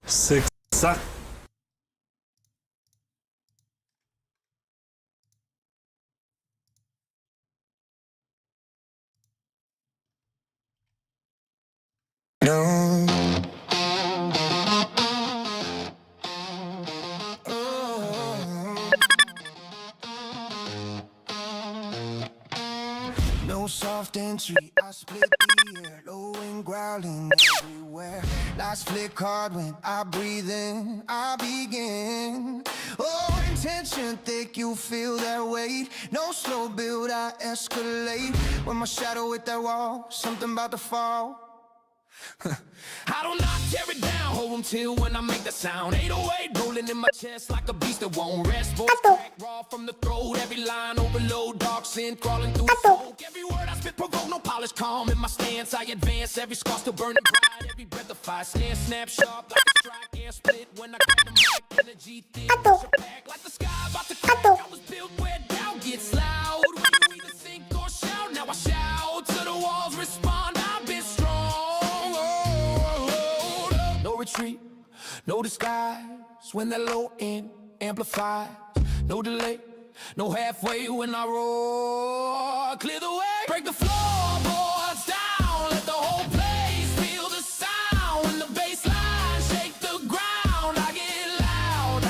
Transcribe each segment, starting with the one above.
쓱싹. No soft entry, I split the air, low and growling everywhere. Lights flick hard when I breathe in, I begin. Oh, intention thick, you feel that weight. No slow build, I escalate. When my shadow hit that wall, something about to fall. I don't knock, tear it down, hold them till when I make the sound. 808 rolling in my chest like a beast that won't rest. Voice crack raw from the throat, every line overload, dark sin crawling through smoke. Every word I spit provoke, no polish, calm in my stance. I advance, every scar still burning bright, every breath of fire. Snare snap sharp like a strike, air split when I grab the mic. Energy thick, pressure pack like the sky about to crack. I was built where doubt gets loud. When you either sink or shout, now I shout till the walls respond. I've been strong. No retreat, no disguise. When that low end amplifies, no delay, no halfway when I roar. Clear the way, break the floorboards down, let the whole place feel the sound. When the bass line shake the ground, I get loud.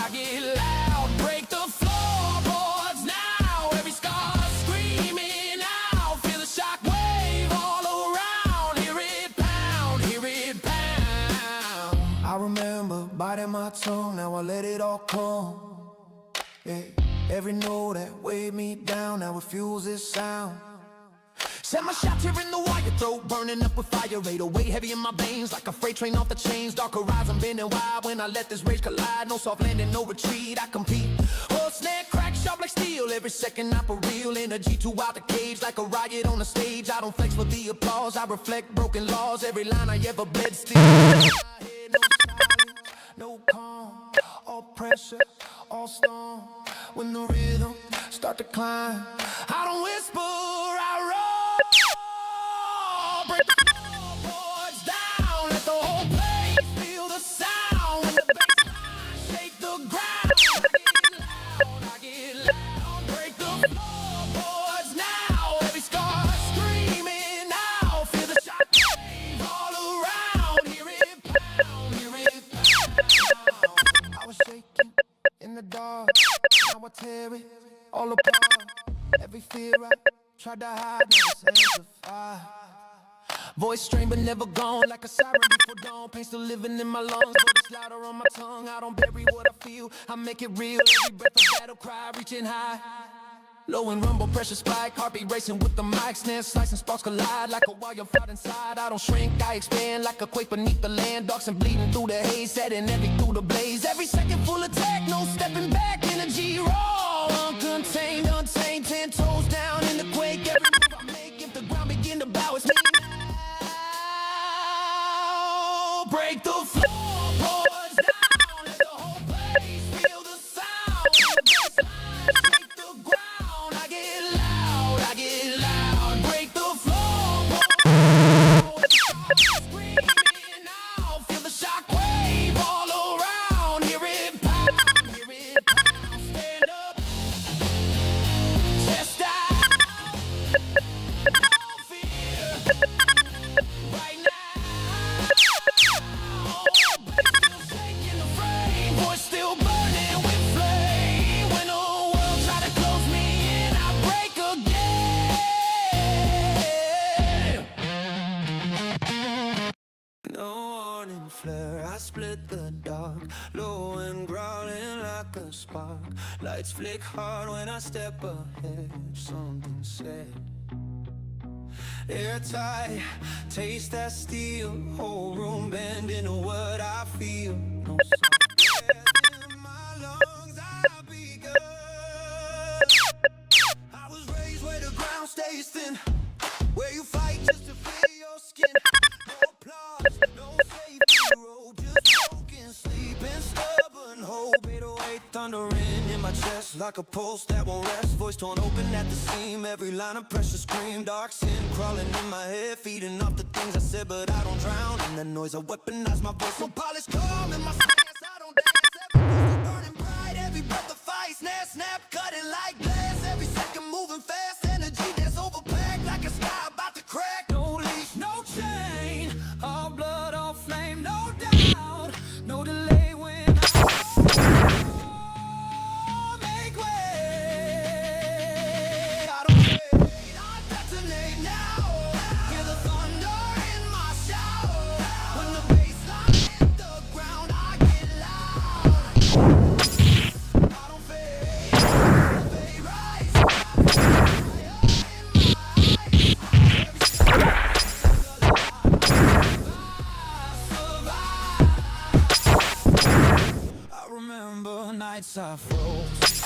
Break the floorboards now, every scar screaming out. Feel the shock wave all around, hear it pound. I remember biting my tongue, now I let it all come. Yeah. Every note that weighed me down, now it fuels this sound. Set my shots here in the wire, throat burning up with fire. 808 heavy in my veins, like a freight train off the chains. Dark horizon bending wide when I let this rage collide. No soft landing, no retreat, I compete. Oh, snare crack sharp like steel, every second I for real. Energy to out the cage, like a riot on the stage. I don't flex for the applause, I reflect broken laws. Every line I ever bled still. No silence, no calm, all pressure, all storm. When the rhythm start to climb, I don't whisper, I roar. Break the floorboards down, let the whole place feel the sound. When the bass line shake the ground, I get loud. Break the floorboards now, every scar screaming out. Feel the shock wave all around, hear it pound. I was shaking in the dark, now I tear it all apart. Every fear I tried to hide, now it's amplified. Voice strained but never gone, like a siren before dawn. Pain still living in my lungs, but it's louder on my tongue. I don't bury what I feel, I make it real. Every breath a battle cry, reaching high. Low and rumble, pressure spike, heartbeat racing with the mic. Snare slicing, sparks collide like a wire fight inside. I don't shrink, I expand like a quake beneath the land. Darks and bleeding through the haze, setting every through the blaze. Every second full attack, no stepping back. Energy raw, uncontained, untamed. 10 toes down in the quake. Every move I make, if the ground begin to bow, it's me now. Break the floorboards down, let the whole place feel the sound. The bassline shake the ground, I get loud. Break the floorboards, screaming out. Feel the shock wave all around, hear it pound. Stand up, chest out, no fear. Right now, bass still shaking the frame, voice still burning with flame. When the world try to close me in, I break again. No warning flare, I split the dark, low and growling like a spark. Lights flick hard when I step ahead, something said. Airtight, taste that steel, whole room bending to what I feel. No soft air in my lungs, I'll be good. I was raised where the ground stays thin, where you fight just to clear your skin. No applause, no safety road, just broken, sleeping, stubborn hope. 808 thundering in my chest like a pulse that won't rest. Voice torn open at the seam, every line of pressure scream. Dark sin crawling in my head, feeding off the things I said, but I don't drown in the noise. I weaponize my voice, no polished calm in my nights I froze.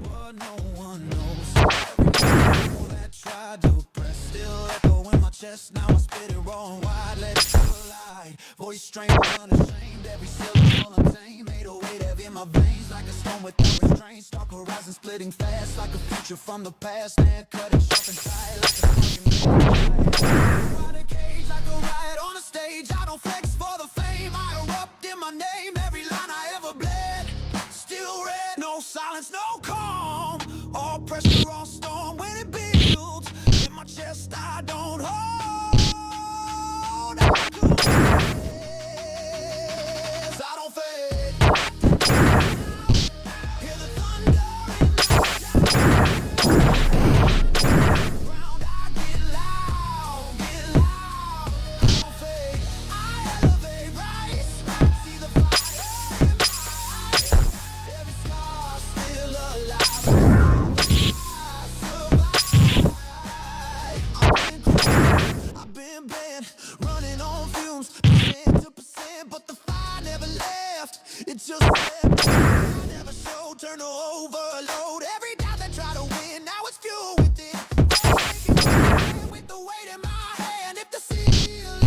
What no one knows. People that tried to press still echo in my chest. Now I spit it wrong wide, let it collide. Voice strangled, unashamed, every syllable untamed. 808 heavy in my veins, like a stone without restraint. Stark horizon splitting fast, like a future from the past. And cut it sharp and tight, like a fucking ride a cage, like a riot on a stage. I don't flex for the fame, I erupt in my name. Every line I ever bled, still red. No silence, no calm, all pressure, all storm. When it builds in my chest, I don't hold. I don't fade. Hear the thunder in my ground. I get loud, I don't fade. I elevate, rise, see the fire in my eyes. Every scar still alive. I've been banned, running on fumes, percent to percent, but the fire never left. It just left. I never showed, turn to overload. Every doubt that tried to win, now it's fuel within. With the weight in my hand, if the ceiling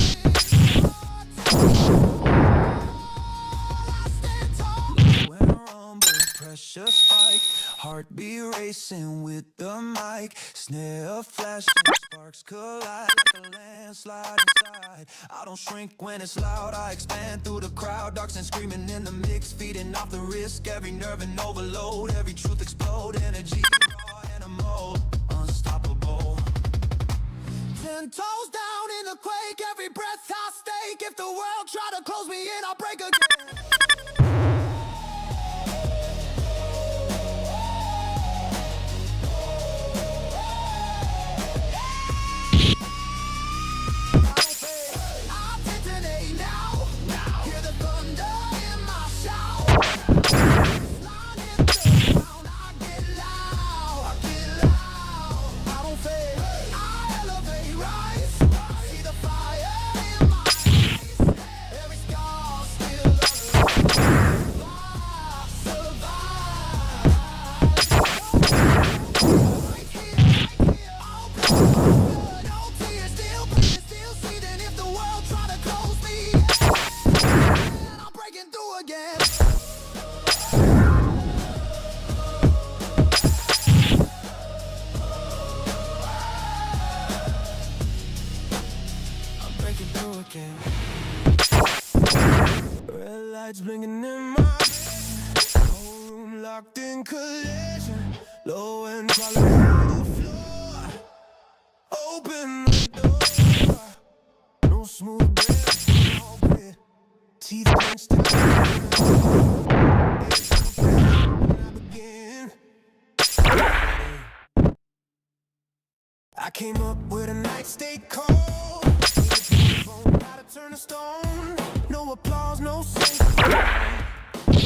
I stand tall. When I rumble, pressure spike, heartbeat racing with the mic, snare flashing, sparks collide like a landslide inside. I don't shrink when it's loud, I expand through the crowd. Darks and screaming in the mix, feeding off the risk. Every nerve and overload, every truth explode. Energy, raw animal, unstoppable. 10 toes down in the quake, every breath I stake. If the world try to close me in, I'll break again. Red lights blinking in my whole room locked in collision. Low end quality on the floor. Open the door. No smooth breath, no grit. Teeth clenched tight. I begin. I came up with a night stay cold. Gotta turn to stone. No applause, no sympathy.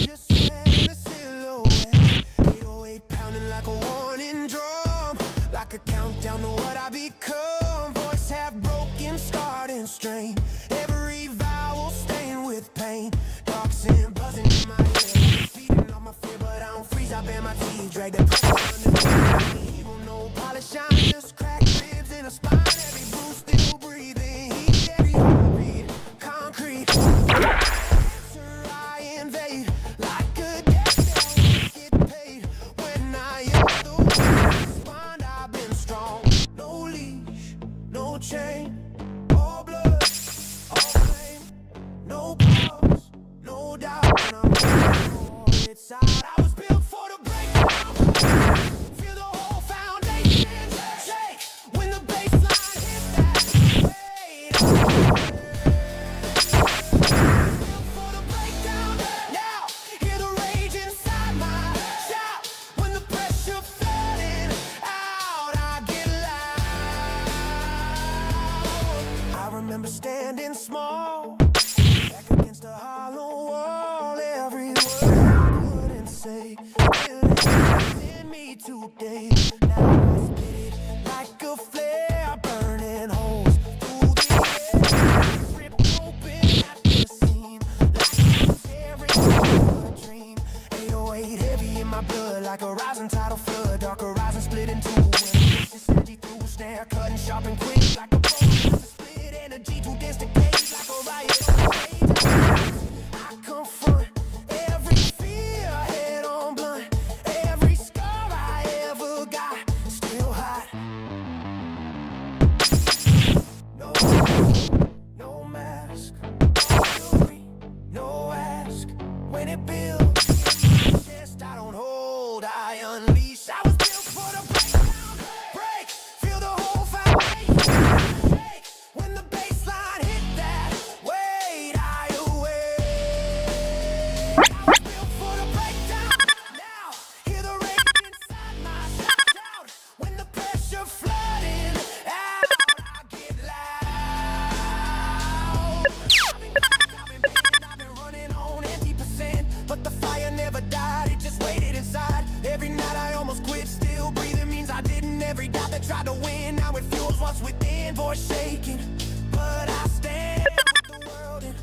Just stand a silhouette. 808 pounding like a warning drum. Like a countdown to what I become. Voice half broken, scarred and strained. Every vowel stained with pain. Darks and buzzing in my head. Feeding on my fear, but I don't freeze. I bare my teeth, drag the pressure under me. Evil, no polish, I'm just cracked ribs in a spine. Every bruise still breathing. Heat, every heartbeat, concrete. Answer I invade. Like a debt that get paid. When I hit the respond, I've been strong. No leash, no chain. All blood, all flame. No pause, no doubt. When I'm on its side, I was built for the breakdown. Feel the whole foundation shake when the baseline hits that weight. Built for the breakdown. Now hear the rage inside my shout when the pressure flooding out. I get loud. I remember standing small, back against a hollow wall. Every word I couldn't say still in me today. Now I spit it like a flare, burning holes through the air. Ripped open at the seam, like a tearing through a dream. 808 my blood like a rising tidal flood. Dark horizon split in two. When the energy through snare, cutting sharp and quick like a bow. Split energy too dense to cage like a riot on stage. I confront every fear head on blunt. Every scar I ever got still hot. No mask, no ask. When it builds in my chest, I don't hold, I unleash. I was built for the breakdown, break, feel the whole foundation shake. When the baseline hit that weight, I awake. I was built for the breakdown. Now, hear the rage inside my shout. When the pressure flooding out, I get loud. I've been running on empty percent, but the fire never died, it just waited inside. Every night I almost quit, still breathing means I didn't. Every doubt that tried to win, now it fuels what's within. Voice shaking, but I stand with the world in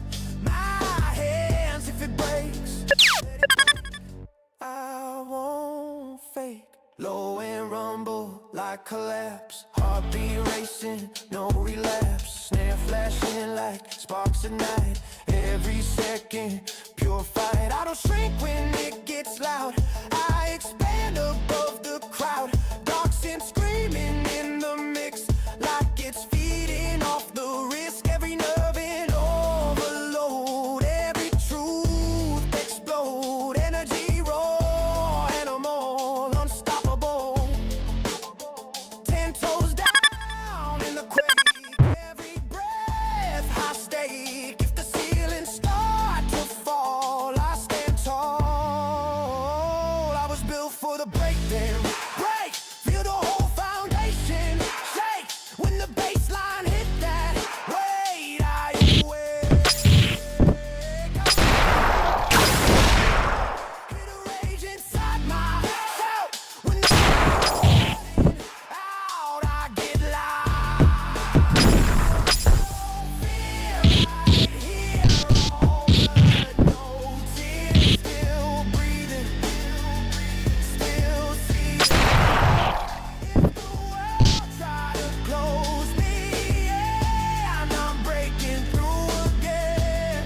my hands. If it breaks, let it break. I won't fake. Low and rumble like collapse. Heartbeat racing, no relapse. Snare flashing like sparks at night. Every second, pure fight. I don't shrink when it gets loud. I expand above the crowd. Dark sin screaming in the mix like it's feeding off the risk. Every nerve in overload. Every truth explode. Energy raw, animal unstoppable. 10 toes down in the quake. Every breath high stake. If the ceiling start to fall, I stand tall. I was built for the breakdown. Break, feel the whole foundation shake. When the baseline hit that weight, I awake. Hear the rage inside myself. When the out, I get loud. Fear right here, all blood, no tears, still breathing, still see. If the world try to close me, yeah, and I'm breaking through again.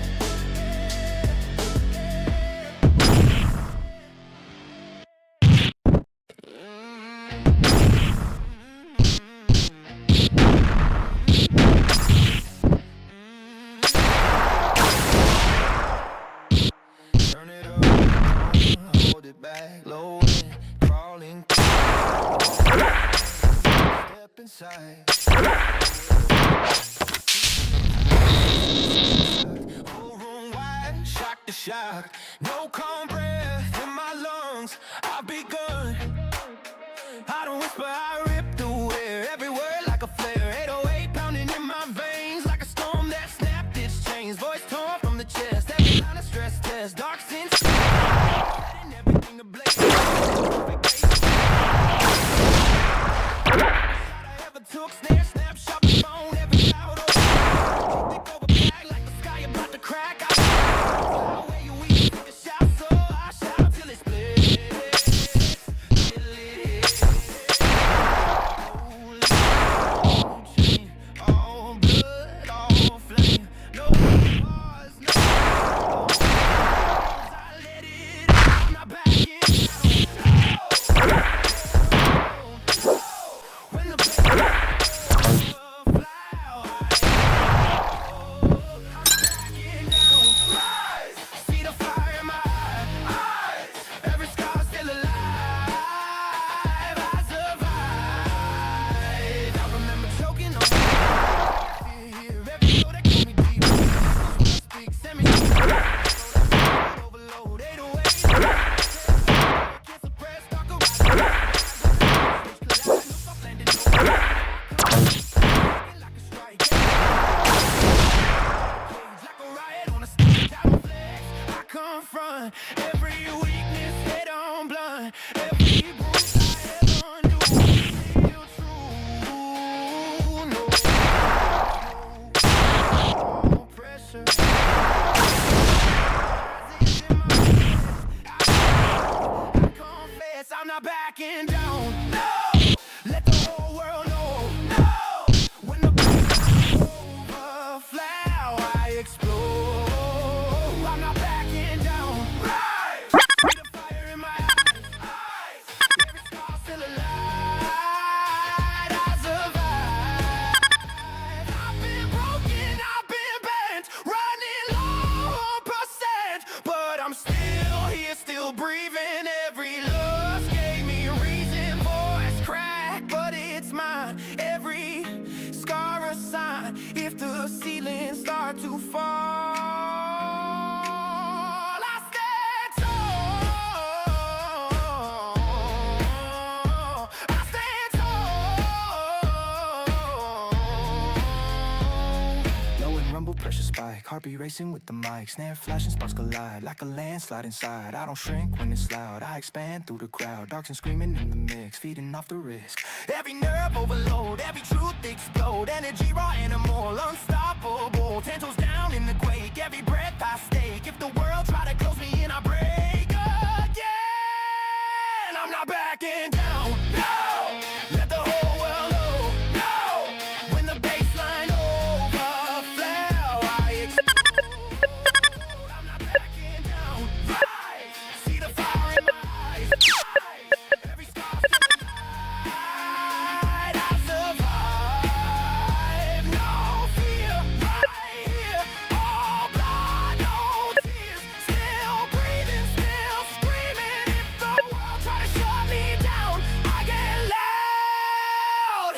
Turn it up, hold it back, low end, crawling. Step inside. Whole room wide, shock to shock. No calm breath in my lungs. I've begun. I don't whisper, I rip through air. Every word like a flare. 808 pounding in my veins like a storm that snapped its chains. Voice torn from the chest. Every line a stress test. Dark sense. Setting everything to blaze. Shot I ever took. Snare, snap, shot the phone. Every loud over. Think over back like the sky about to crack. I where you weak. Take a shout, so I shout till it splits. Till it hits. All blood, all flame. No bars, no walls. I let it out. I'm not backing down. When the fly out, I'm backing down. Rise, see the fire in my eyes. Every scar still alive. I survived. I remember choking on fear. Every note that cut me deep. Speak, send me overload. 808. Can't suppress, dark horizon. Landed like a strike. Like a riot on a stage. I don't flex. I confront every weakness head on blunt. Every bruise I ever knew. Still true. No pressure. Rises in my chest. I confront not backing down. No, let the whole world know. No, when the overflow, I explode. I'm not backing down. Right, see the fire in my eyes. Every scar still alive. I survive. I've been broken, I've been bent, running low on percent, but I'm still here, still breathing. Every loss gave me a reason. Voice crack, but it's mine. Every scar a sign. If the ceilings start to fall, I stand tall. I stand tall. Low and rumble, pressure spike, heartbeat racing with the mic, snare flashing, sparks collide like a landslide inside. I don't shrink when it's loud, I expand through the crowd, darks and screaming in the mix, feeding off the risk. Every nerve overload, every truth explode, energy raw animal, unstoppable, 10 toes down in the quake, every breath I stake. If the world try to close me in, I break again. I'm not backing down. No, let the whole world know. No, when the baseline overflow, I explode. I'm not backing down. Right, see the fire in my eyes. Every scar still alive. I survive. No fear, right here. All blood, no tears. Still breathing, still screaming. If the world try to shut me down, I get loud.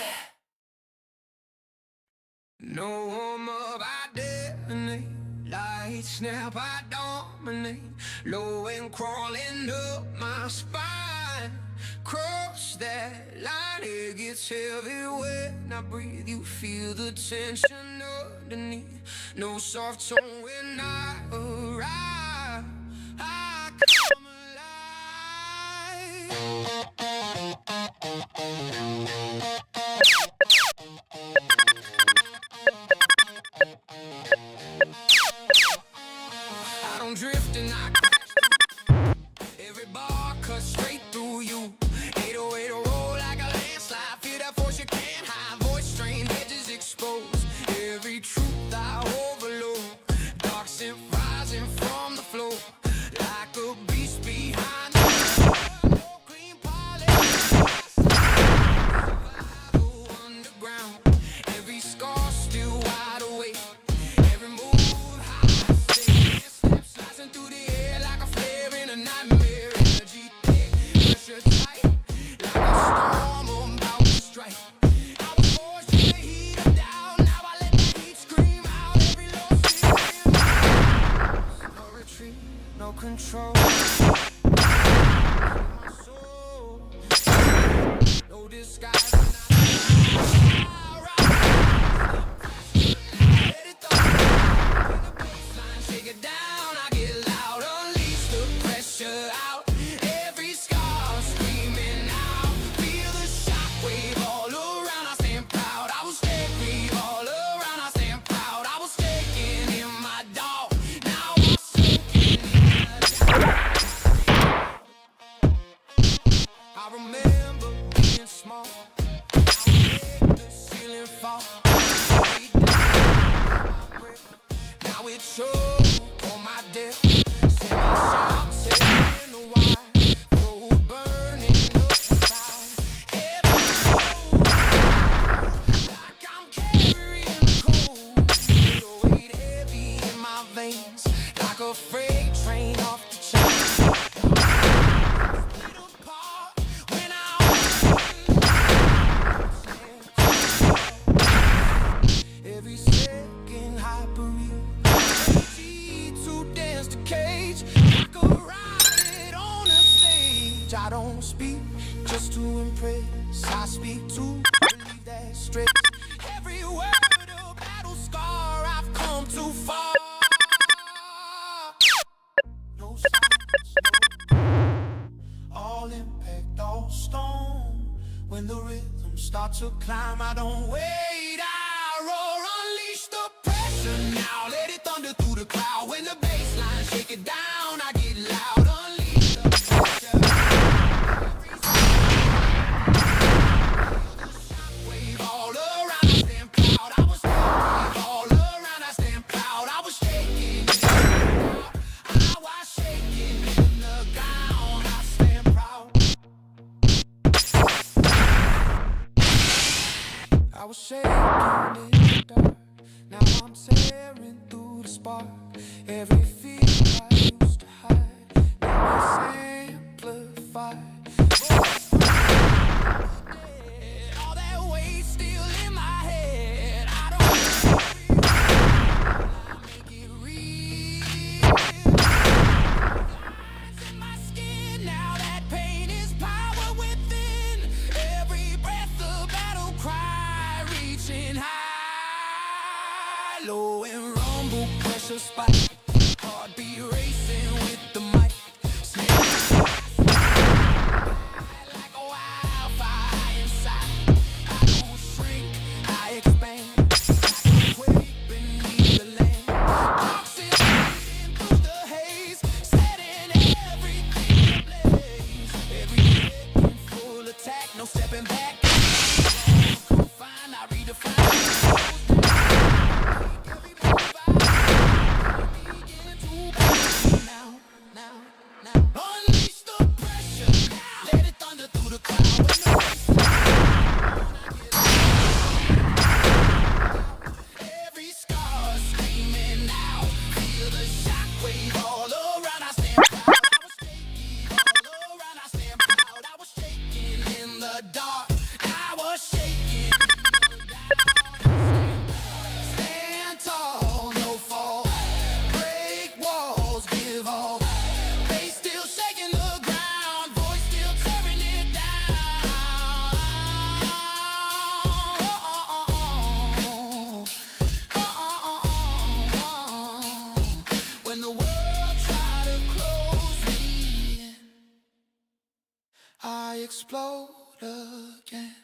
No warm up, I detonate. Lights snap, I dominate. Low and crawling up my spine. Cross that line, it gets heavy when I breathe. You feel the tension underneath. No soft tone when I arrive. I come I don't drift and I crash. Every bar cuts straight through you. 808 roll like a landslide. Feel that force you can't hide. Voice strained, edges exposed. Every truth I overload. Dark scent rising from the floor. Like a beast behind the no clean polish. Survival underground. Every scar still wide awake. Every move high. Steps slicing through the air like a flare in a nightmare. Energy thick, pressure tight, like a storm about to strike. I was forced to the heat of doubt. Now I let the heat scream out. Every lost feeling. No retreat, no control. My soul, no disguise. Let it go. The baseline, shake it down. I get loud, unleash the pressure out. Every scar screaming out. Feel the shockwave all around. I stand proud. I was taking all around. I stand proud. I was taking in my dog. Now I'm soaking in the I remember being small. I let the ceiling fall. Now it shows on my death. Send me shots in the wire. Road burning up inside. Every road like I'm carrying the cold. The weight heavy in my veins, like a freight train off the chain. Split apart when every second hyperreal. To dance the cage, I could ride it on a stage. I don't speak just to impress. I speak to believe that straight. Every word a battle scar. I've come too far. No silence, no. All impact, all stone. When the rhythms start to climb, I don't wait. I roar, unleash the pressure now. Let it thunder through the cloud. When the baseline shake it down, I get loud. Unleash the pressure. I was shaking in the dark. Now I'm tearing through the spark. Every fear I used to hide, now it's amplified. All that weight still in my head. I don't make it real. It's in my skin now. That pain is power within. Every breath a battle cry, reaching high, low and rumble, pressure spike. Heartbeat racing with the mic. Like a wildfire inside. I don't shrink, I expand. Like a wave beneath the land. Oxygen through the haze, setting everything ablaze. Every second full attack, no stepping back. Confine, I redefine. Unleash the pressure, let it thunder through the cloud. Every scar screaming out, feel the shockwave all around. I stand proud, I was shaking all around. I stand proud, I was shaking in the dark. I was shaking in the dark. Stand tall, no fall. Break walls, give all. I explode again.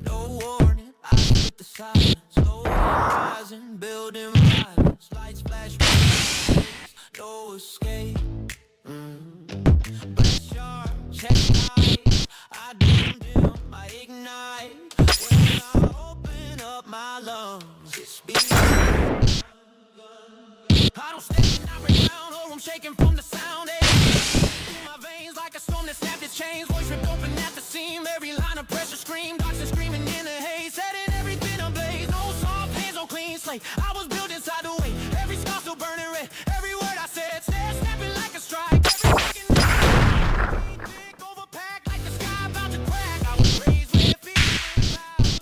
No warning, I hit the silence. Slow rising, building violence. Lights flash, no escape. Bless your chest tight. I dim, I ignite. When I open up my lungs, it's beat. I don't stand, I reground, or I'm shaking from the sound. Through my veins like a storm that snapped its chains. Voice ripped open at the seam. Every line of pressure screamed. Oxygen screaming in the haze, setting everything ablaze. No soft hands, no clean slate. I was built inside the weight. Every scar still burning red. Every word I said, stare snapping like a strike. Every second thick, overpacked like the sky about to crack. I was raised with fear in clouds,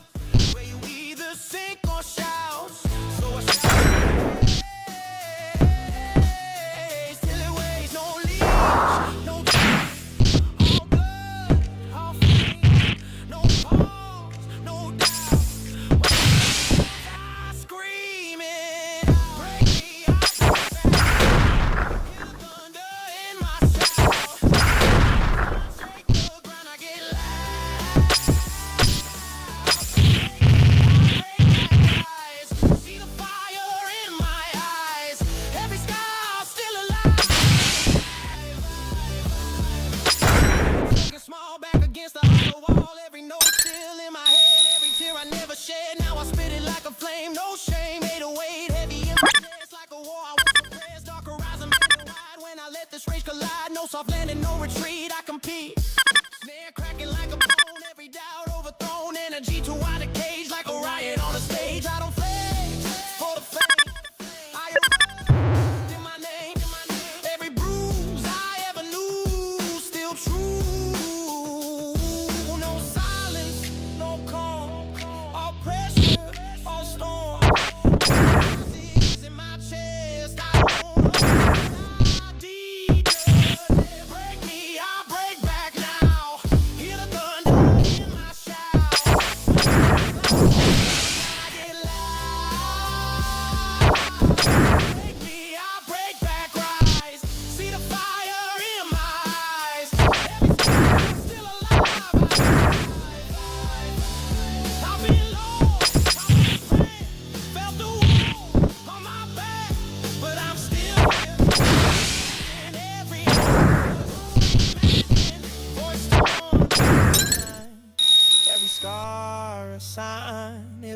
where you either sink or shout. So I shout, still it weighs, no leash, no all blood, all flame.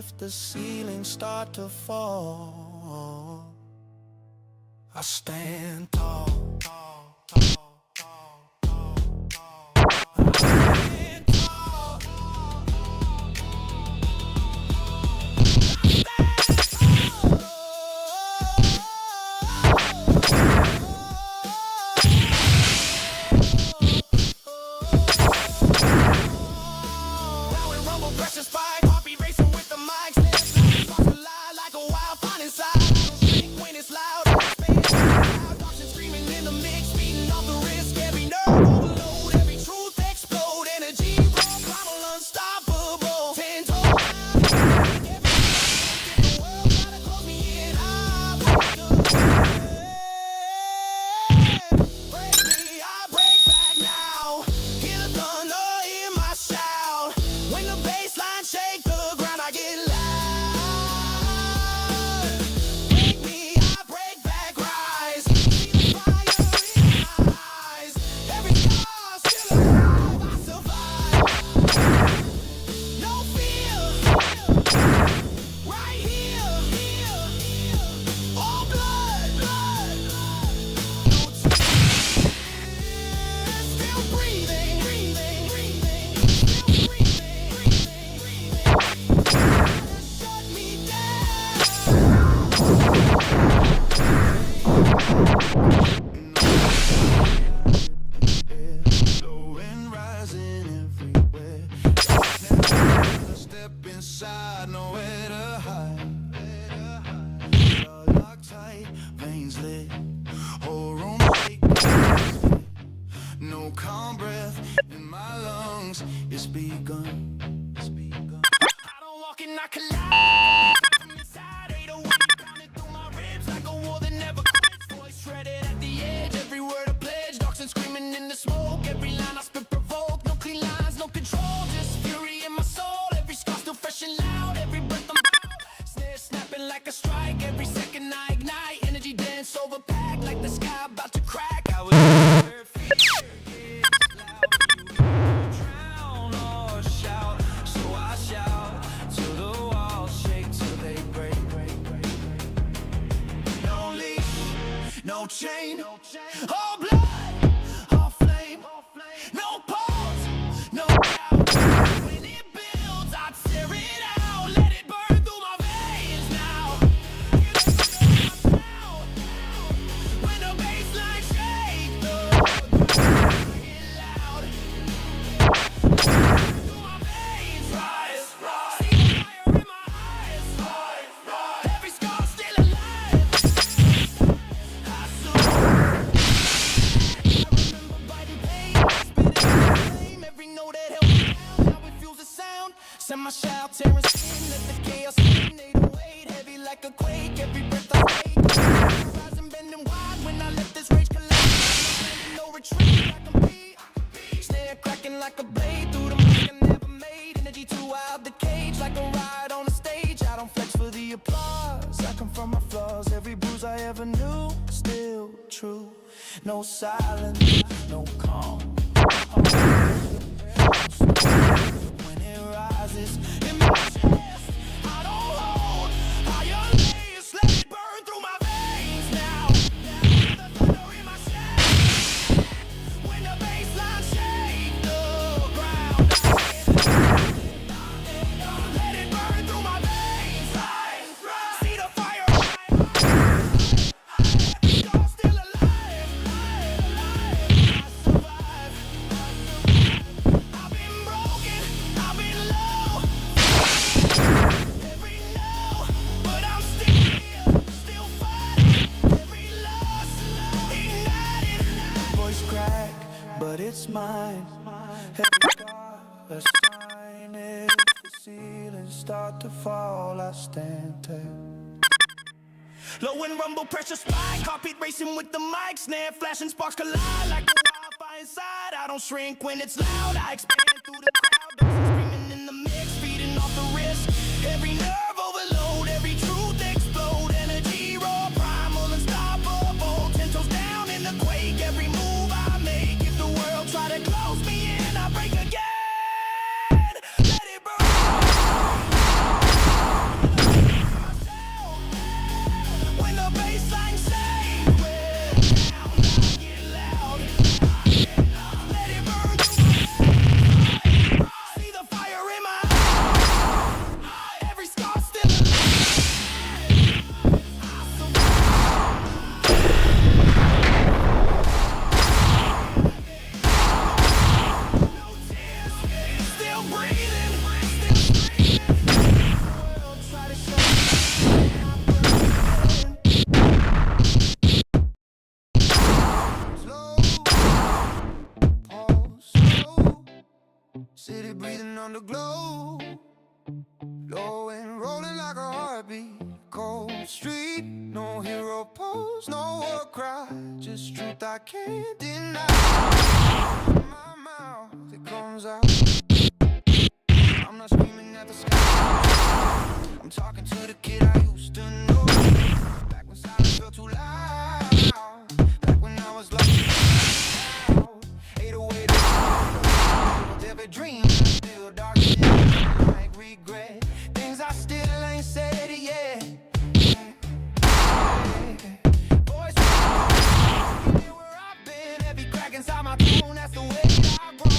if the ceilings start to fall. I stand tall. It's begun. I don't walk and I collide. From inside, 808 pounding through my ribs like a war that never quits. Voice shredded at the edge, every word a pledge. Dogs and screaming in the smoke, every line I spit provoke. No clean lines, no control, just fury in my soul. Every scar still fresh and loud, every breath I'm out. Snare snapping like a strike, every second I ignite. Energy dance overpacked like the sky about to crack. I was no chain, all blood, all flame, no pause, no doubt. When it builds, I'd tear it out, let it burn through my veins now. When the bassline shakes, get loud. Through my veins, rise. See the fire in my eyes, every scar still alive. Send my shout, tearing skin, let the chaos spin, 808, heavy like a quake, every breath I take. Rising, bending wide when I let this rage collapse. No retreat, I compete. Snare cracking like a blade through the mic I never made. Energy too wild, the cage like a ride on a stage. I don't flex for the applause, I confront my flaws. Every bruise I ever knew, still true. No silence, no calm. When it rises in my chest, I don't hold higher layers. Let it burn through my veins now. The thunder in my chest. When the bassline shake the ground, let it burn through my veins. See the fire. You're still alive. I survive. I've been broken. I've been low. Every no, but I'm still here, still fighting. Every loss, ignited. Voice crack, but it's mine. Every scar, a sign. If the ceilings start to fall, I stand tall. Low and rumble, pressure spike, heartbeat racing with the mic. Snare flashing, sparks collide like a wildfire inside. I don't shrink when it's loud, I expand through the crowd. Dogs screaming in the mix, feeding off the risk. Every nerve overload, every truth explode. Energy raw, primal, unstoppable. 10 toes down in the quake, every move I make. If the world try to close me in, I break again. Let it burn. city breathing on the glow. Low and rolling like a heartbeat. Cold street, no hero pose, no war cry, just truth I can't deny. My mouth, it comes out. I'm not screaming at the sky. I'm talking to the kid I used to know. Back when silence felt too loud. Back when I was lost. 808 with every dream still dark. Like regret. Things I still ain't said yet. Voice where I've been. Every crack inside my tone. That's the way I've grown.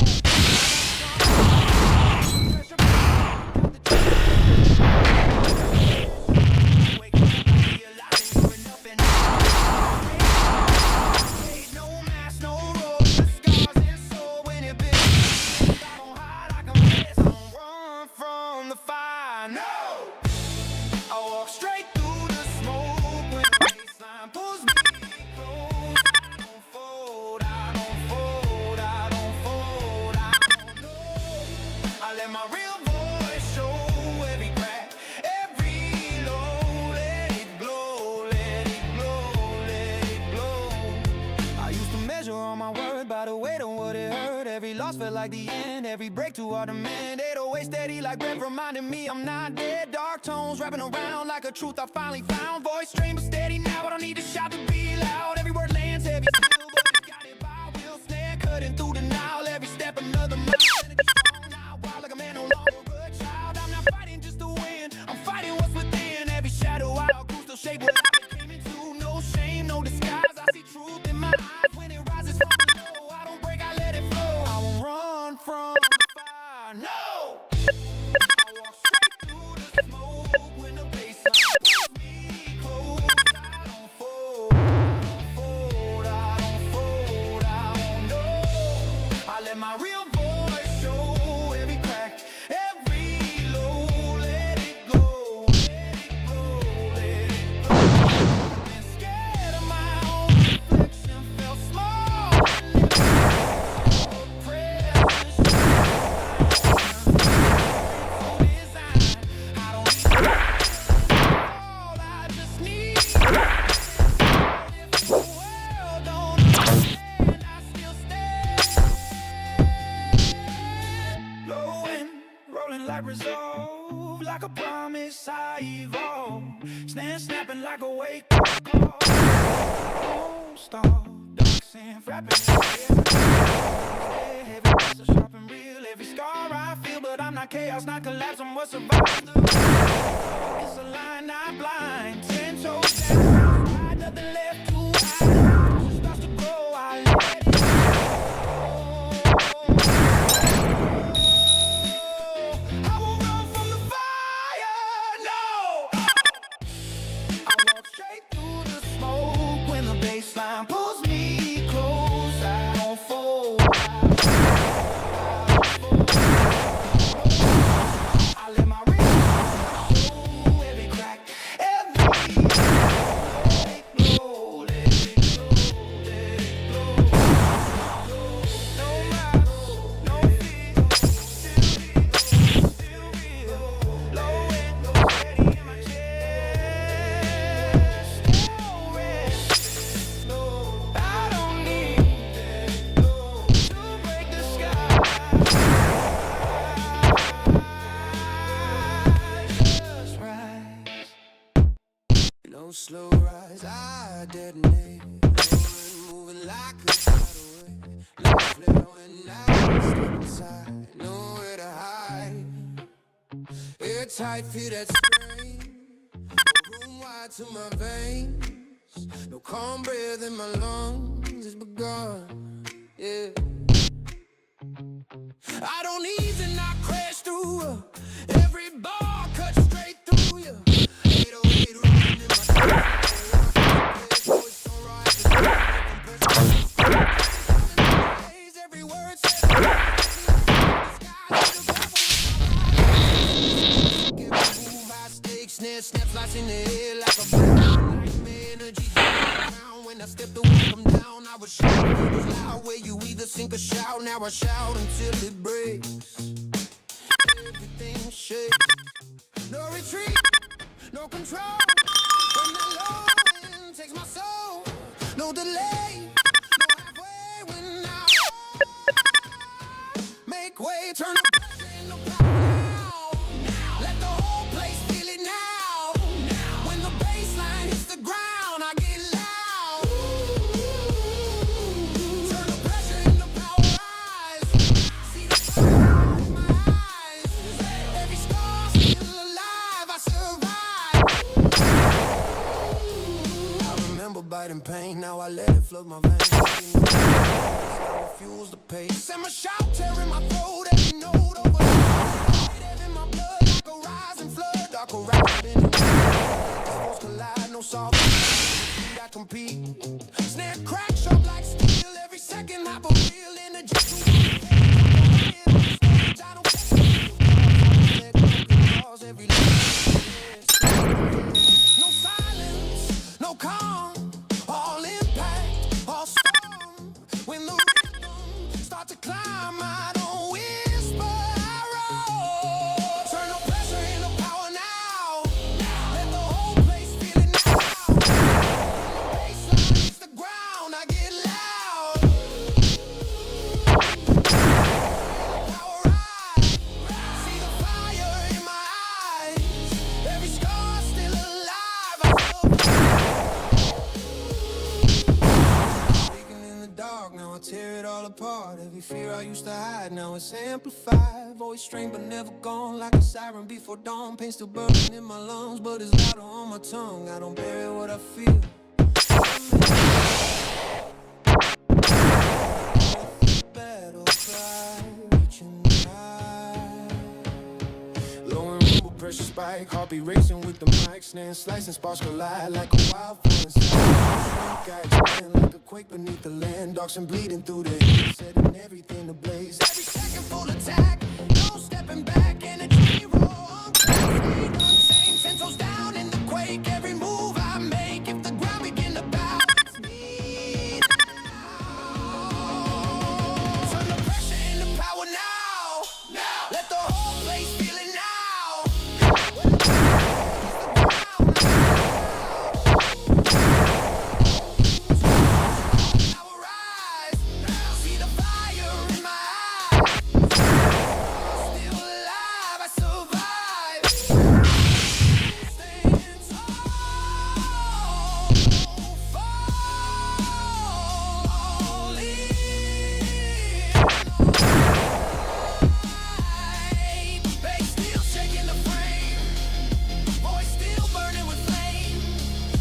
Felt like the end, every break too hard to mend. 808 steady like breath, reminding me I'm not dead. Dark tones wrapping around like a truth I finally found. Voice stream but steady now, I don't need to shout to be loud. Every word lands heavy still, but it's got it by wheel snare, cutting through the Nile. Every step another mile, energy strong now, wild like a man, no longer a child. I'm not fighting just to win, I'm fighting what's within. Every shadow I'll cruise, still shape what I came into. No shame, no disguise, I see truth in my eyes. When it rises from below, I don't break, I let it flow. I won't run from the fire, no. I walk straight through the smoke when the baseline pulls me close. I don't fold, I don't fold, I won't know. I let my real voice show every crack, every low. Let it go, let it go, let it go. Been scared of my own reflection, felt small. Like resolve, like a promise I evolve. Stand snapping like a wake up call. Don't stop, dark sand frapping. Heavy so sharp and real. Every scar I feel, but I'm not chaos, not collapse. I'm what survives the it's a line not blind. 10 toes down, nothing left to hide. Starts to grow, I let it go. Baseline pulls me close, I don't fold, I let my real show every crack, every let it glow, let it glow, let it glow. No matter, no fear, still real, low and low, steady in my chest, still rest. I don't need that to break the sky. Just rise, no slow rise. I detonate, moving like a tidal wave. Like a flare when I step inside, nowhere to hide. Airtight, feel that strain. Room wide to my veins. No calm breath in my lungs, it's begun, yeah. I don't need to not crash through every bar cut straight through you. 808 running in my voice on rise. Every word said give me move, high stakes, snare, snap, flies in the air like a nightmare energy. When I stepped away from down, I was shouting. It was loud where you either sink or shout. Now I shout until it breaks. quick way. Turn the pressure into power now. Let the whole place feel it now. When the bass line hits the ground, I get loud. Turn the pressure into power rise. See the fire in my eyes. Every scar still alive, I survive. I remember biting pain, now I let it flood my veins. I refuse to pay. Send my shout, tearing my throat, every note over. In my blood like a rising flood. Dark rap in force collide, no soft. I compete. Snare crack sharp like steel. Every second I real energy. I don't every no silence, no calm. All impact, all storm. When the rhythm start to climb, I don't whisper, I roar. Turn the pressure into power now. Let the whole place feel it now. Baseline hits the ground, I get loud. Power rise. See the fire in my eyes. Every scar still alive. I Speaking in the dark, now I tear it all apart. Every fear I used to hide, now it's amplified. Voice strained but never gone, like a siren before dawn. Pain still burning in my lungs, but it's louder on my tongue. I don't bury what I feel. Battle cry, reaching high. Low and rumble, pressure spike, heartbeat racing with the mic. Snare slicing, sparks collide like a wildfire inside. I expand like a quake beneath the land. Darks and bleeding through the heat, setting everything ablaze. Every second full attack, no stepping back. Energy roar, untamed, 10 toes down in the quake. Every move I make, if the ground begin to bow, it's me now. Turn the pressure into power now. Let the whole place feel it now. Power rise. See the fire in my eyes. Still alive, I survive. Staying tall, falling. Bass still shaking the frame. Voice still burning with flame.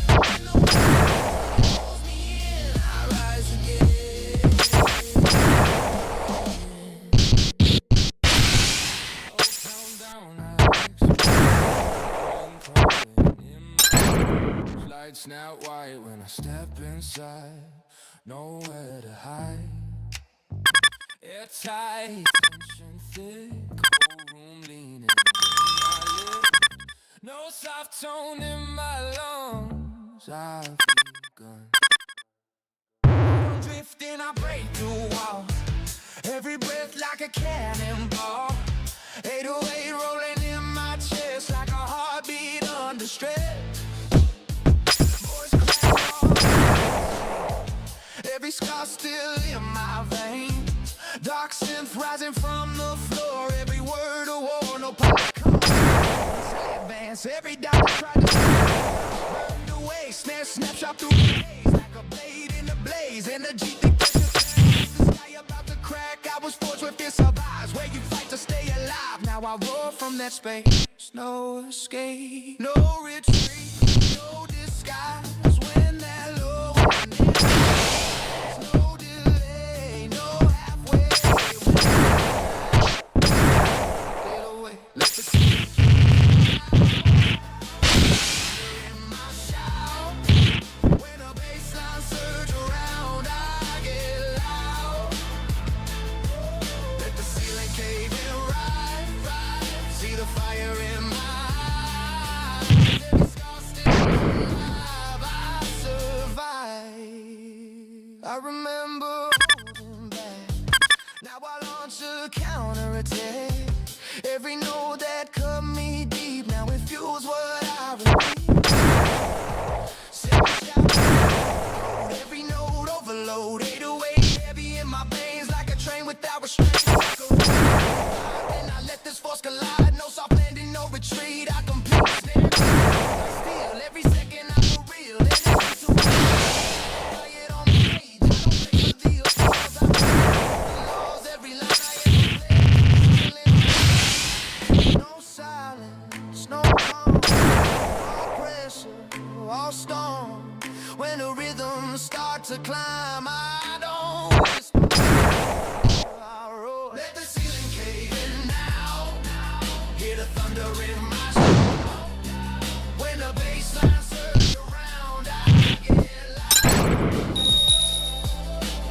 When the wind pulls me in, I rise again. Calm down, I explode. Lights now white when I step inside. Nowhere to hide. Airtight, tension thick. Cold room leaning in my lip. No soft tone in my lungs. I've begun. I'm drifting, I break through walls. Every breath like a cannonball. 808 rolling in my chest like a heartbeat under stress. Voice crack all. Every scar still in my veins. Dark synth rising from the floor. Every word a war, no politics. I advance. Every doubt I tried to burned away. Snare snapshot through the haze like a blade in the blaze. Energy thick pressure. The sky about to crack. I was forged with this survives. Where you fight to stay alive. Now I roar from that space. No escape, no retreat, no disguise. When that low and there's no delay, no halfway. Fade away, let the in my shout. When a baseline surge around, I get loud. Let the ceiling cave in, right. See the fire in my eyes. Every scar still alive, I survive. I remember holding back. Now I launch a counterattack. Every note that cut me deep, now it fuels what I repeat. Every note overload, 808 heavy in my veins like a train without restraint. the thunder in my soul. When the bassline surges around, I get loud.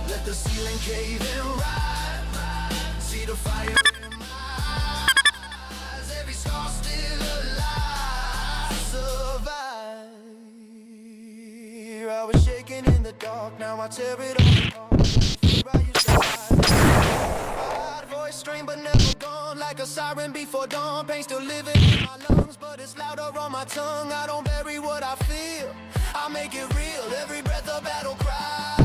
Let the ceiling cave in right. See the fire in my eyes. Every scar still alive. Survive. I was shaking in the dark, now I tear it all apart. Fear I used to hide. Voice strained but never gone, like a siren before dawn. Pain still living in my lungs, but it's louder on my tongue. I don't bury what I feel, I make it real. Every breath a battle cry.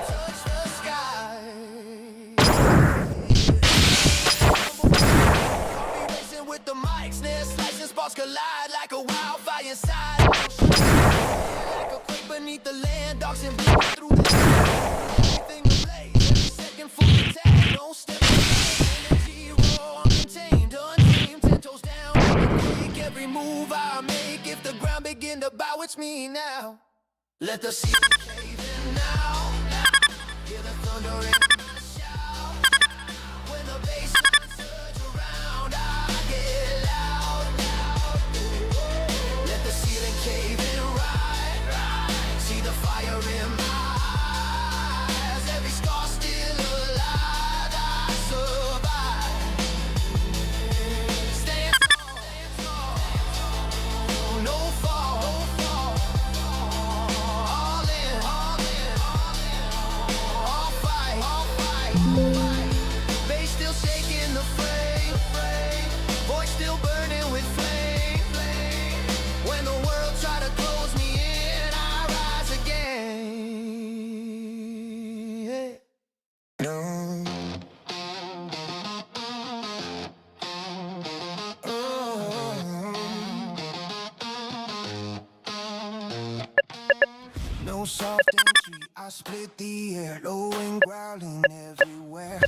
Touch the sky. I'll be racing with the mic, snare slicing, sparks collide like a wildfire inside. Like a quake beneath the land, dogs and bleeding through the everything ablaze, every second full attack. Don't step away, energy raw, uncontained, untamed, 10 toes down. Quick, every move I make, if the ground begin to bow, it's me now. Let the sea cave in now. Hear the thunder in my shout. When the bassline surge around, I get loud. Let the ceiling cave in right. See the fire in my eyes. Every scar still alive. I survive. Stand tall, no fall. All in, all fight. Bass still shaking the frame. Voice still burning with flame. When the world try to close me in, I rise again. No. No soft entry, I split the air, low and growling everywhere. I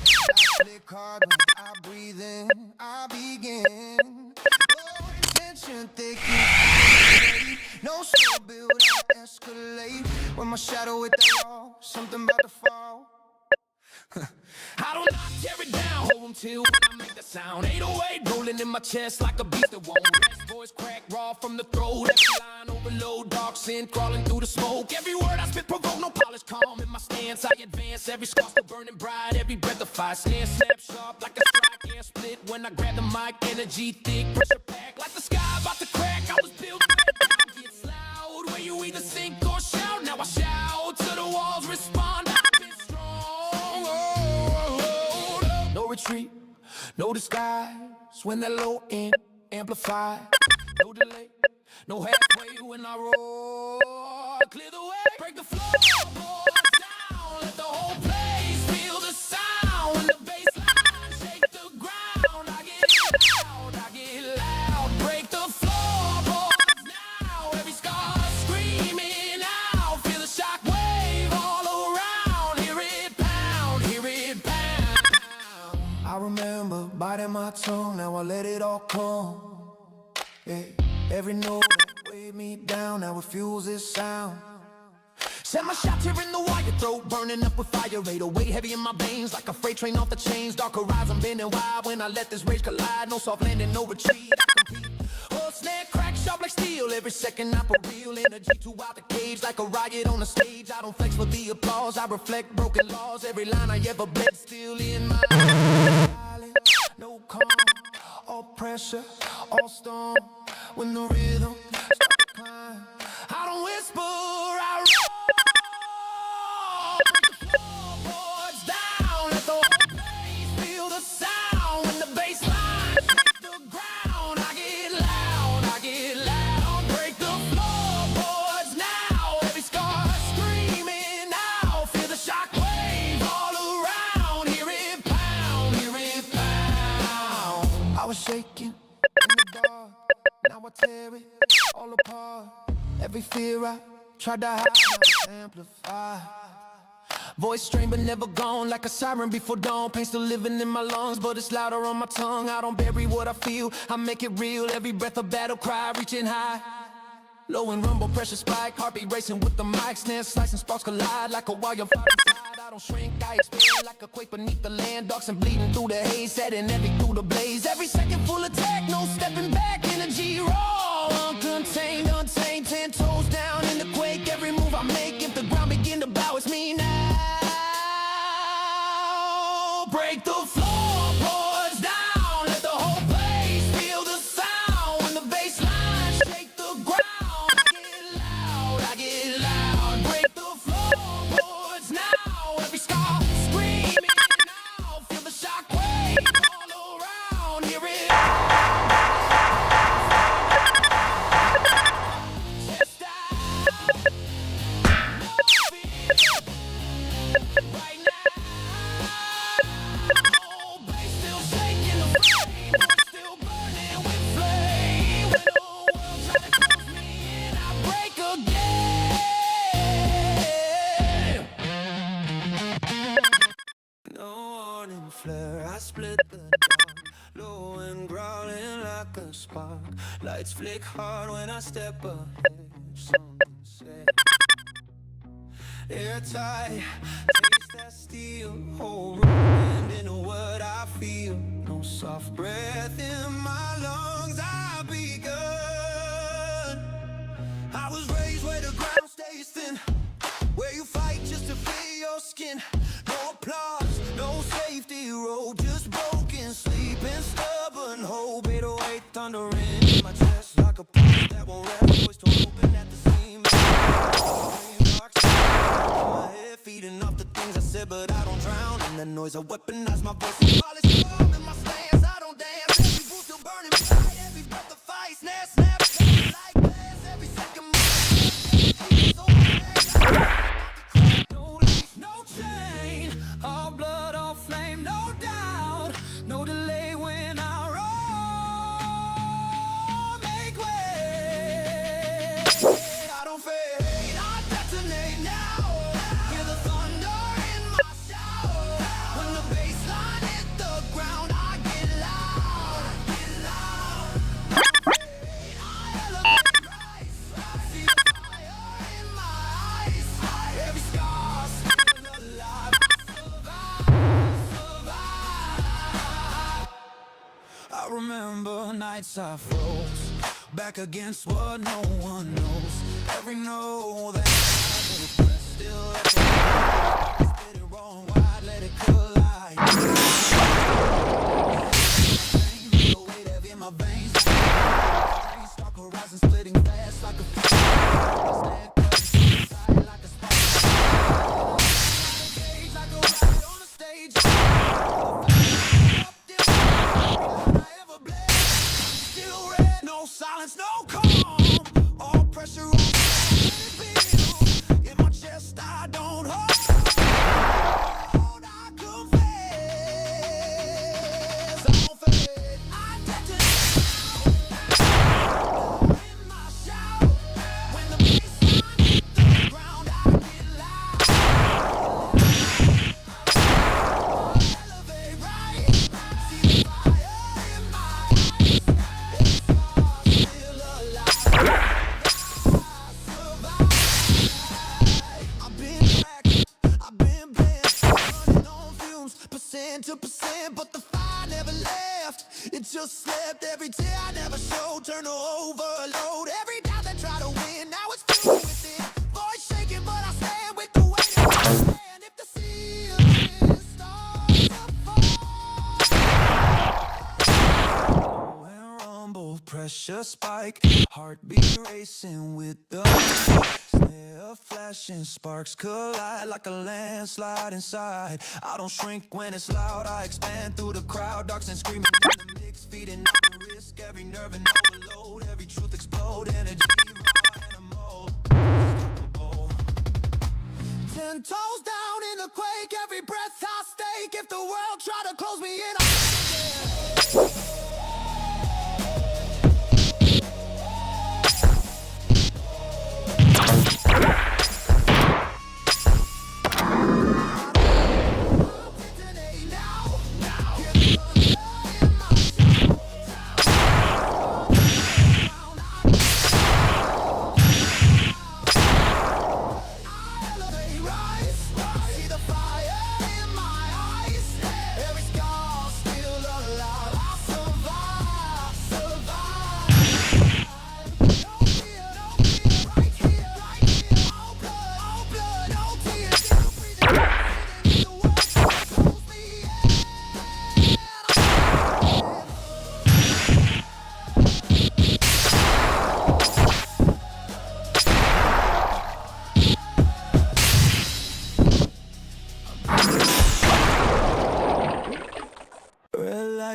flick hard when I breathe in, I begin. No intention, thick and no slow build, I escalate. When my shadow hit the wall, something about to fall. I don't knock, tear it down, hold 'em till when I make the sound. 808 rolling in my chest like a beast that won't rest. Voice crack raw from the throat, every line overload, dark sin crawling through the smoke. Every word I spit provoke, no polish, calm in my stance. I advance, every scar still burning bright, every breath of fire. Stand snap sharp like a strike, can't split when I grab the mic. Energy thick, pressure pack like the sky about to crack. I was built right, gets loud when you either sink or shout. Now I shout till the walls respond. I've been strong. No retreat, no disguise. When that low end amplify, no delay, no halfway when I roar. Clear the way, break the floorboards down. Let the whole place feel the sound. When the bassline shake the ground, I get loud. Break the floorboards now. Every scar screaming out. Feel the shock wave all around. Hear it pound, hear it pound. I remember biting my tongue, now I let it all come. Yeah. Every note that weighed me down, now it fuels this sound. Set my shots here in the wire, throat burning up with fire. 808 heavy in my veins, like a freight train off the chains. Dark horizon bending wide when I let this rage collide. No soft landing, no retreat, I compete. Oh, snare crack sharp like steel. Every second I put real energy to out the cage. Like a riot on the stage, I don't flex for the applause. I reflect broken laws, every line I ever bled still in my silence. No calm, all pressure, all storm. When the rhythm starts to climb, I don't whisper, I roar. Break the floorboards down, let the whole place feel the sound. When the bassline shake the ground, I get loud. Break the floorboards now, every scar screaming out. Feel the shock wave all around. Hear it pound, hear it pound. I was shaking in the dark, now I tear it all apart. Every fear I tried to hide, now it's amplified. Voice strained but never gone, like a siren before dawn. Pain still living in my lungs, but it's louder on my tongue. I don't bury what I feel, I make it real. Every breath a battle cry, reaching high. Low and rumble, pressure spike, heartbeat racing with the mic. Snare slicing, sparks collide like a wildfire inside. I don't shrink, I expand like a quake beneath the land. Darks and bleeding through the haze, setting every through the blaze. Every second full attack, no stepping back. Energy raw, uncontained, untamed. 10 toes down in the quake. Every move I make, if the ground begin to bow, it's me now. Break the floorboards down, let the whole place feel the sound. When the bass line shake the ground, I get loud. Break the floorboards now, every scar screaming out. Feel the shockwave all around, hear it. Chest out, right now. Flare, I split the dark, low and growling like a spark. Lights flick hard when I step ahead. Something said, airtight, taste that steel. Whole room into what I feel. No soft breath in my lungs. I'll be good. I was raised where the ground stays thin, where you fight just to feel your skin. No applause, no safety rope, just broken sleeping, stubborn hope. 808 thundering in my chest like a pulse that won't rest. Voice to open at the seam. My head feeding off the things I said, but I don't drown in the noise. I weaponize my voice and polish calm in my stance. I don't dance. Every boot still burning bright, every breath of fight. Snap, snap, like glass. Every second no leash, no chain, all blood, all flame, no doubt, no delay when I roll. Make way, I don't fade, I detonate now. Hear the thunder in my shout. When the bassline hit the ground, I get loud, I elevate, rise, see the fire in my eyes. Every scar still alive, survive. I remember nights I froze, back against what no one knows. Every note that I would press still echoes. Spit it wrong, wide, let it collide. The weight of in my veins, stalk horizon splitting fast like a stand cut like a spark. Cage like a ride on a stage. I ever bled, still red. No silence, no calm. All pressure on in my chest. I don't hold. I confess. I don't fade. I detonate in my shout. When the bassline hit the ground, I get loud. Elevate right, see the fire in my eyes. It's still alive. Survive. I've been cracked, I've been bent, running on fumes, percent to percent, but the fire never left. It just slept. Every tear I never showed, turn to overload. Every doubt that tried to win, now it's filled with it. Voice shaking, but I stand with the weight of my hand. If the ceiling starts to fall, and rumble, pressure spike, heartbeat racing with the snare flashing, sparks collide like a landslide inside. I don't shrink when it's loud, I expand through the crowd. Darks and screaming in the mix, feeding up the risk. Every nerve and overload, every truth explode. Energy raw animal, unstoppable. 10 toes down in the quake, every breath I stake. If the world try to close me in, elevate, rise, see the fire.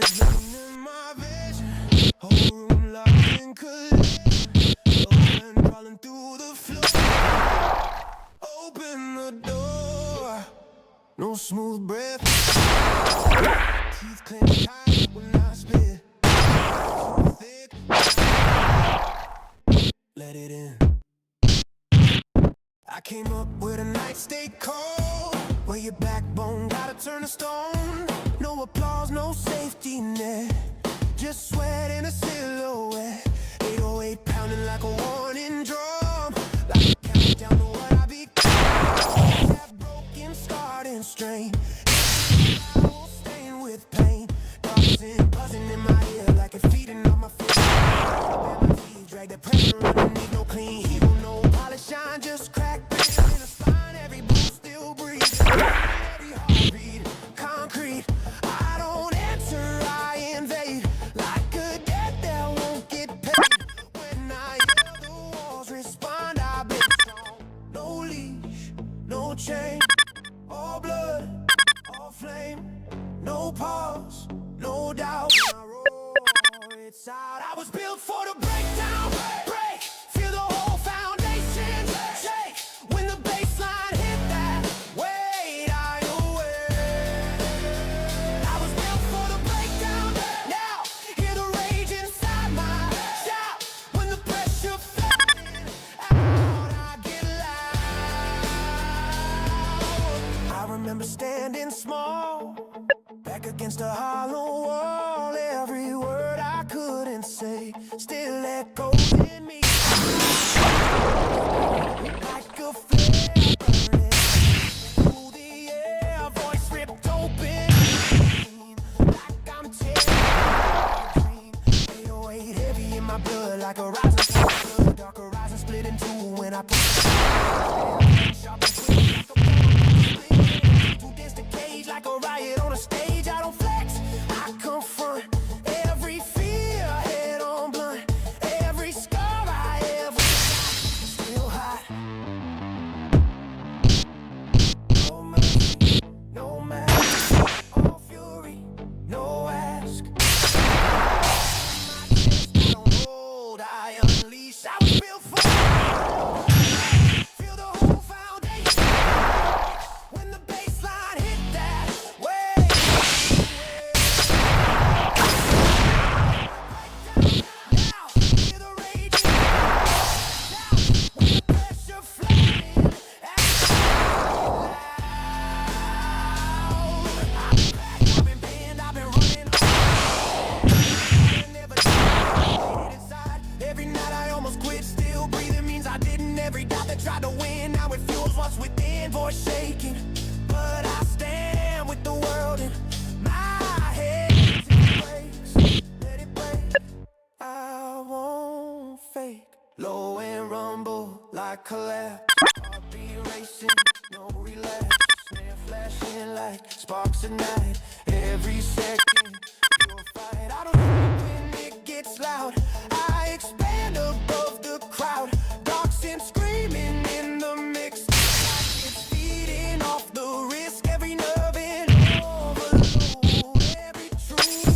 Eyes in my vision, whole room locked in collision. Open, crawling through the floor. Open the door. No smooth breath. Teeth clenched tight when I spit. Too thick. Let it in. I came up with a night stay cold, where your backbone gotta turn to stone. No applause, no safety net, just sweat in a silhouette. 808 pounding like a warning drum, like a countdown to what I become. That broken, scarred and strained, I will stain with pain. Toxin buzzing in my ear like it's feeding on my feet. My teeth drag the pressure underneath, no clean hero, no polish shine, just crack in the spine. Every bone still breathing, every heartbeat concrete. I don't answer, I invade, like a debt that won't get paid. When I hear the walls respond, I've been strong. No leash, no chain, all blood, all flame. No pause, no doubt. When I roar, it's out. I was built for the breakdown. Break, feel the whole foundation shake. When the baseline hit that weight, I aware. I was built for the breakdown. Now, hear the rage inside my shout. When the pressure fades out, I get loud. I remember standing small, back against a hollow wall. Every word I couldn't say still echoes in me, like a flare burning through the air. Voice ripped open, like I'm tearing. 808 heavy in my blood, like a rising sun. Dark horizon split in two when I push. Sharp and quick, like a bullet. Too dense to cage, like a riot on a stage. I don't flex, I confront every fear head on blunt. Every scar I ever got, still hot. No mercy, no mask, all fury, no ask. My chest, I don't hold, I unleash. I was built for feel the whole foundation. When the baseline hit that way, now hear the rage shout. When the pressure flooding out. I've been pinned, I've been running. Never died inside. Every night I almost quit, still breathing means I didn't. Every doubt that tried to win, now it fuels what's within. Voice shaking, but I stand with the world in my head. Till it breaks, let it break. I won't fake. Low and rumble like collapse. Heartbeat racing, no relax. Snare flashing like sparks at night. Every second you'll fight. I don't know when it gets loud. I expand above the crowd. Darks and screaming in the mix. Like it's feeding off the risk. Every nerve in overload. Every truth.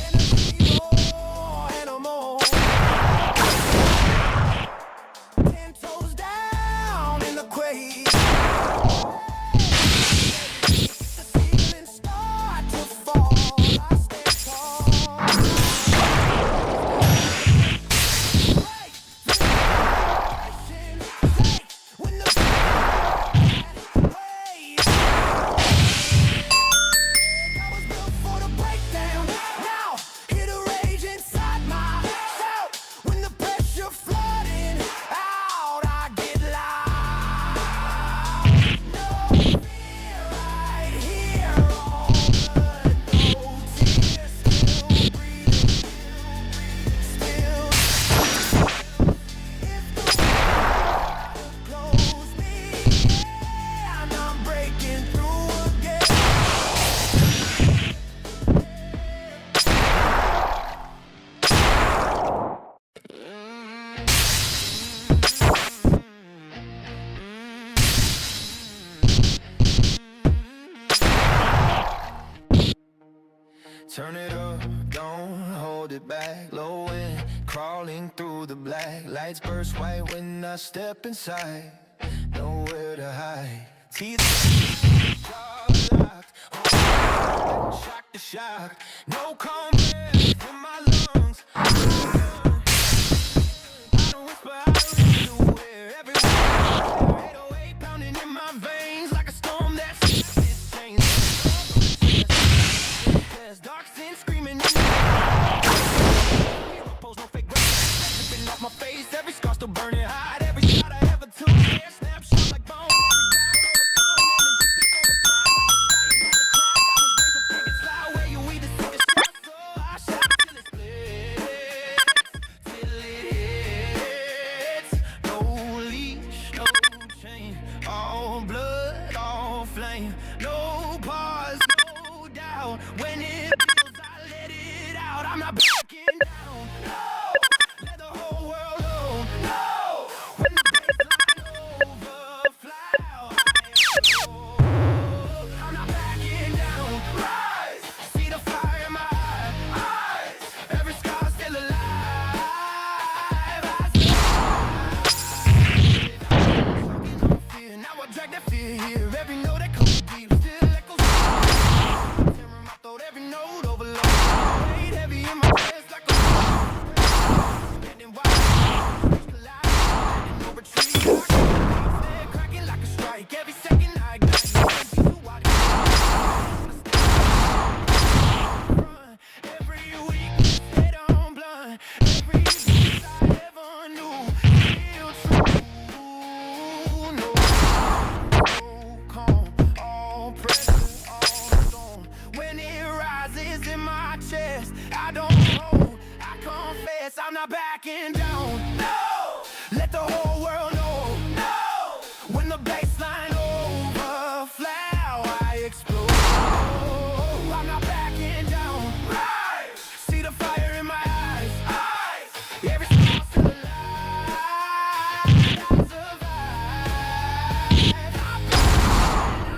Energy more animal. 10 toes down in the quake. The ceiling starts. Turn it up, don't hold it back. Low end, crawling through the black. Lights burst white when I step inside. Nowhere to hide. Teeth locked, shock to shock. No combat in my lungs. I don't whisper, I don't everywhere, everywhere. 808 pounding in my veins like a storm that's chains. Dark sin screaming in the pose no fake ripping off my face. Every scar still burning hot. Every shot I ever took, yeah, snapshot like bone. When it feels, I let it out. I'm not backing down. No, let the whole world know. No, when the baseline overflow, I'm not backing down. Rise, see the fire in my eyes. Every scar still alive. Now I drag that fear here. Every note that comes deep still echoes. Every note overload, weight heavy in my chest like a spinning wild, collide, no retreat. Snare cracking like a strike. Every second I ignite. Every weakness head on blind. Every piece I ever knew feel true. No calm, all pressure, all storm. When it rises in my chest, I don't hold, I confess, I'm not backing down. No, let the whole world know. No, when the baseline overflow, I explode. I'm not backing down. Right, see the fire in my eyes. Every scar still alive. I survive.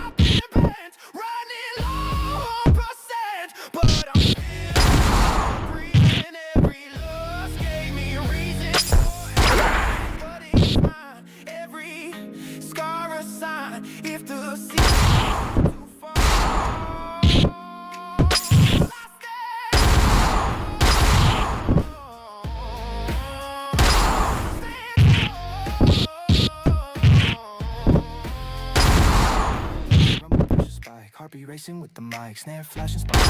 I've been bent, running low on percent, but I'm still breathing. Every loss gave me a reason for it, but it's mine. Every scar a sign. If the sea is too far, I rumble, push a spike, heart be racing with the mic, snare flashing sparks,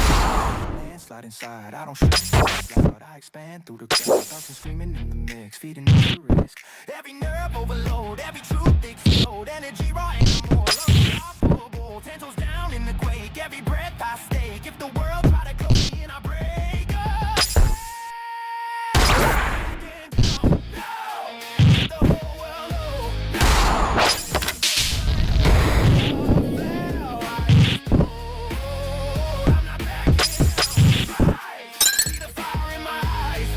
landslide inside. I don't shoot loud, I expand through the crowd, thoughts and screaming in the mix, feeding the risk. Every nerve overload, every truth explode, energy raw and more unstoppable. 10 toes down in the quake, every breath I stake. If the world try to close me in, I break up. The whole world know. I'm not backing down. See the fire in my eyes.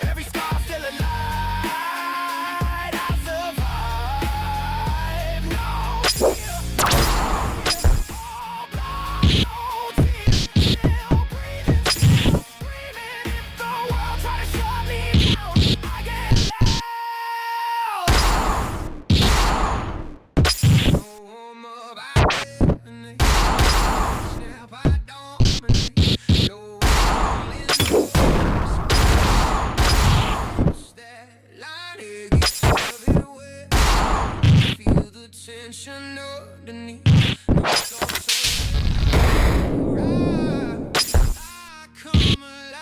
Every scar still alive. I survive. No fear. All blood, no tears. Still breathing, still screaming. If the world try to shut me down, I get loud. Tension underneath. I come alive.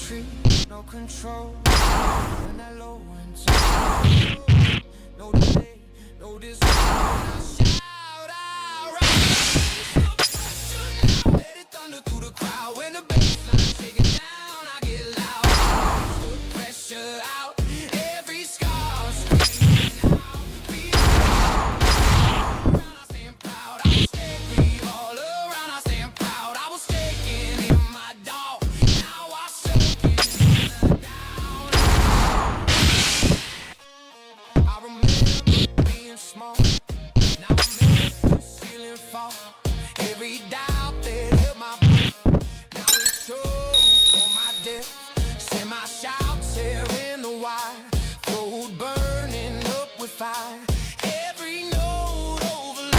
tree, no control. When that low went to no delay, no display. I shout out, let it thunder through the crowd. When the bassline shake it down, I get loud. Put pressure out, every scar screaming out. Be around, I stand proud. I was shaking all around, I stand proud. I was shaking in my dog. Now I shaking in the down. I remember being small. Now I'm in the ceiling fall. Every doubt that held my breath. Now it's shows on my death. Send my shouts tearing the wire. Throat burning up with fire. Every note overload.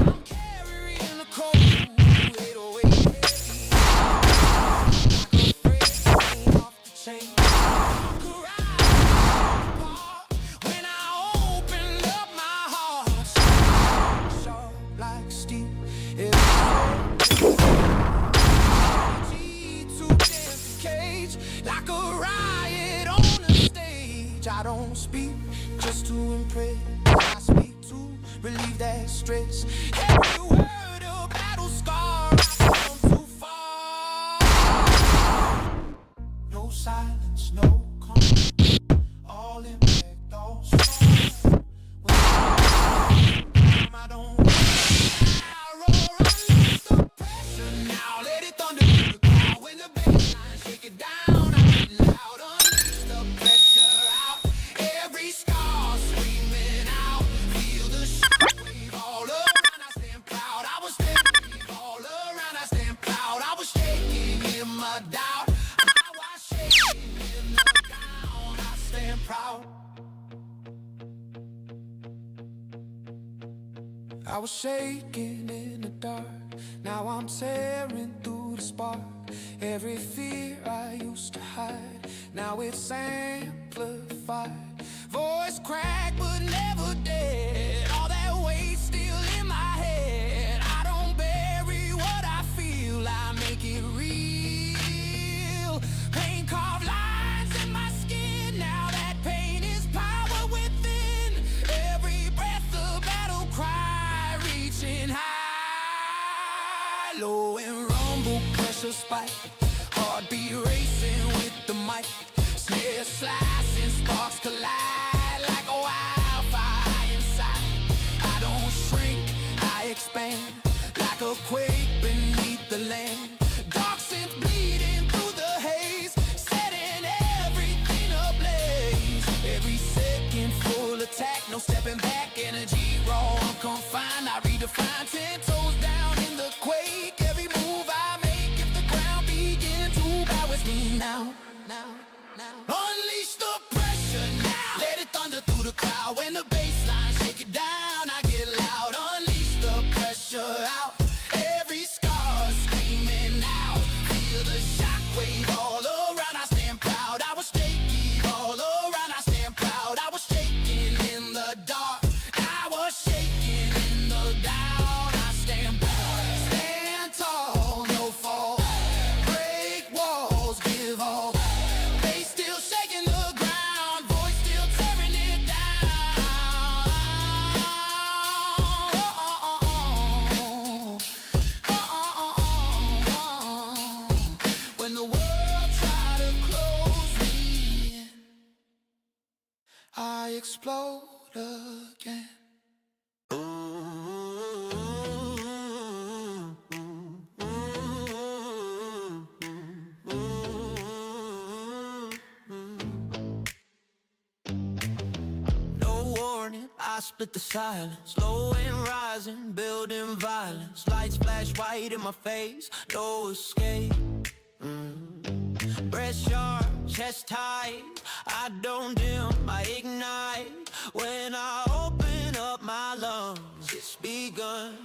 I'm carrying the cold. 808 heavy. Like a thread off the chain. I could rise apart when I opened up my heart. Sharp like steel. Cage like a riot on the stage. I don't speak just to impress. I speak to relieve that stress. Every word a battle scar. I come too far. No silence, no calm. All impact, all strong. I don't. I roar underneath the pressure now. Let it thunder through the crowd. When the bassline shake it down, I get loud. Unleash the pressure out. Every scar screaming out. Feel the shockwave all around. I stand proud. I was shaking all around. I stand proud. I was shaking in my doubt. I was shaking in the down. I stand proud. I was shaking in the dark. Now I'm tearing through the spark. Every fear I used to hide, now it's amplified. Voice cracked but never dead. All that weight still in my head. I don't bury what I feel, I make it real. Pain carved lines in my skin. Now that pain is power within. Every breath a battle cry, reaching high. Low and rumble, pressure spike. Heartbeat racing with the mic. Snare slicing, sparks collide like a wildfire inside. I don't shrink, I expand like a quake beneath the land. Dark synth bleeding through the haze, setting everything ablaze. Every second full attack, no stepping back. Energy raw, unconfined. I redefine 10 toes down in the quake. Every move I make, if the ground begin to bow with me now. Unleash the pressure now. Let it thunder through the crowd. When the bassline shake it down, I get loud. Unleash the pressure out. Every scar screaming out. Feel the shockwave all around. I stand proud. I was shaking all around. I stand proud. I was shaking in the dark. I was shaking in the down. I stand proud. Stand tall, no fall. Break walls, give all. They still shaking the ground. Voice still tearing it down. When the world tried to close me in, I explode again. No warning, I split the silence. Low and rising, building violence. Lights flash white in my face, no escape. Breath sharp, chest tight. I don't dim, I ignite. When I open up my lungs, it's begun.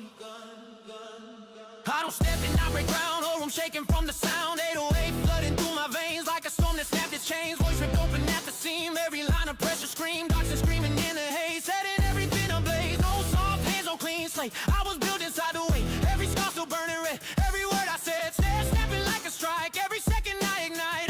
I don't step in, I break ground, whole room shaking from the sound. 808 flooding through my veins like a storm that snapped its chains. Voice ripped open at the seam, every line of pressure screamed. Darkness screaming in the haze, setting everything ablaze. No soft hands, no clean slate. I was built inside the weight, every scar still burning red. Every word I said, snare snapping like a strike. Every second I ignite.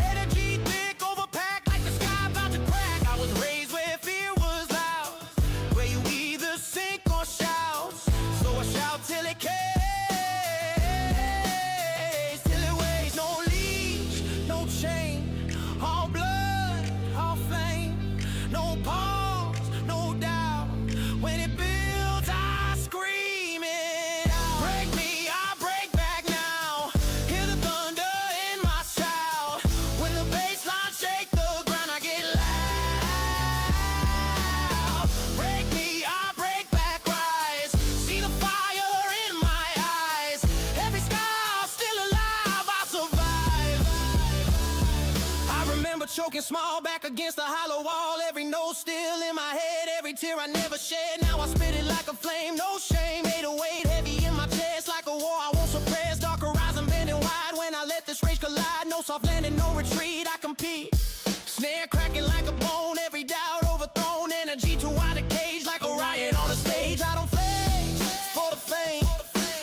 choking small back against the hollow wall. Every note still in my head, every tear I never shed. Now I spit it like a flame, no shame. 808 heavy in my chest like a war I won't suppress. Dark horizon bending wide when I let this rage collide. No soft landing, no retreat, I compete. Snare cracking like a bone, every doubt overthrown. Energy too wide a cage like a riot on a stage. I don't fake for the fame.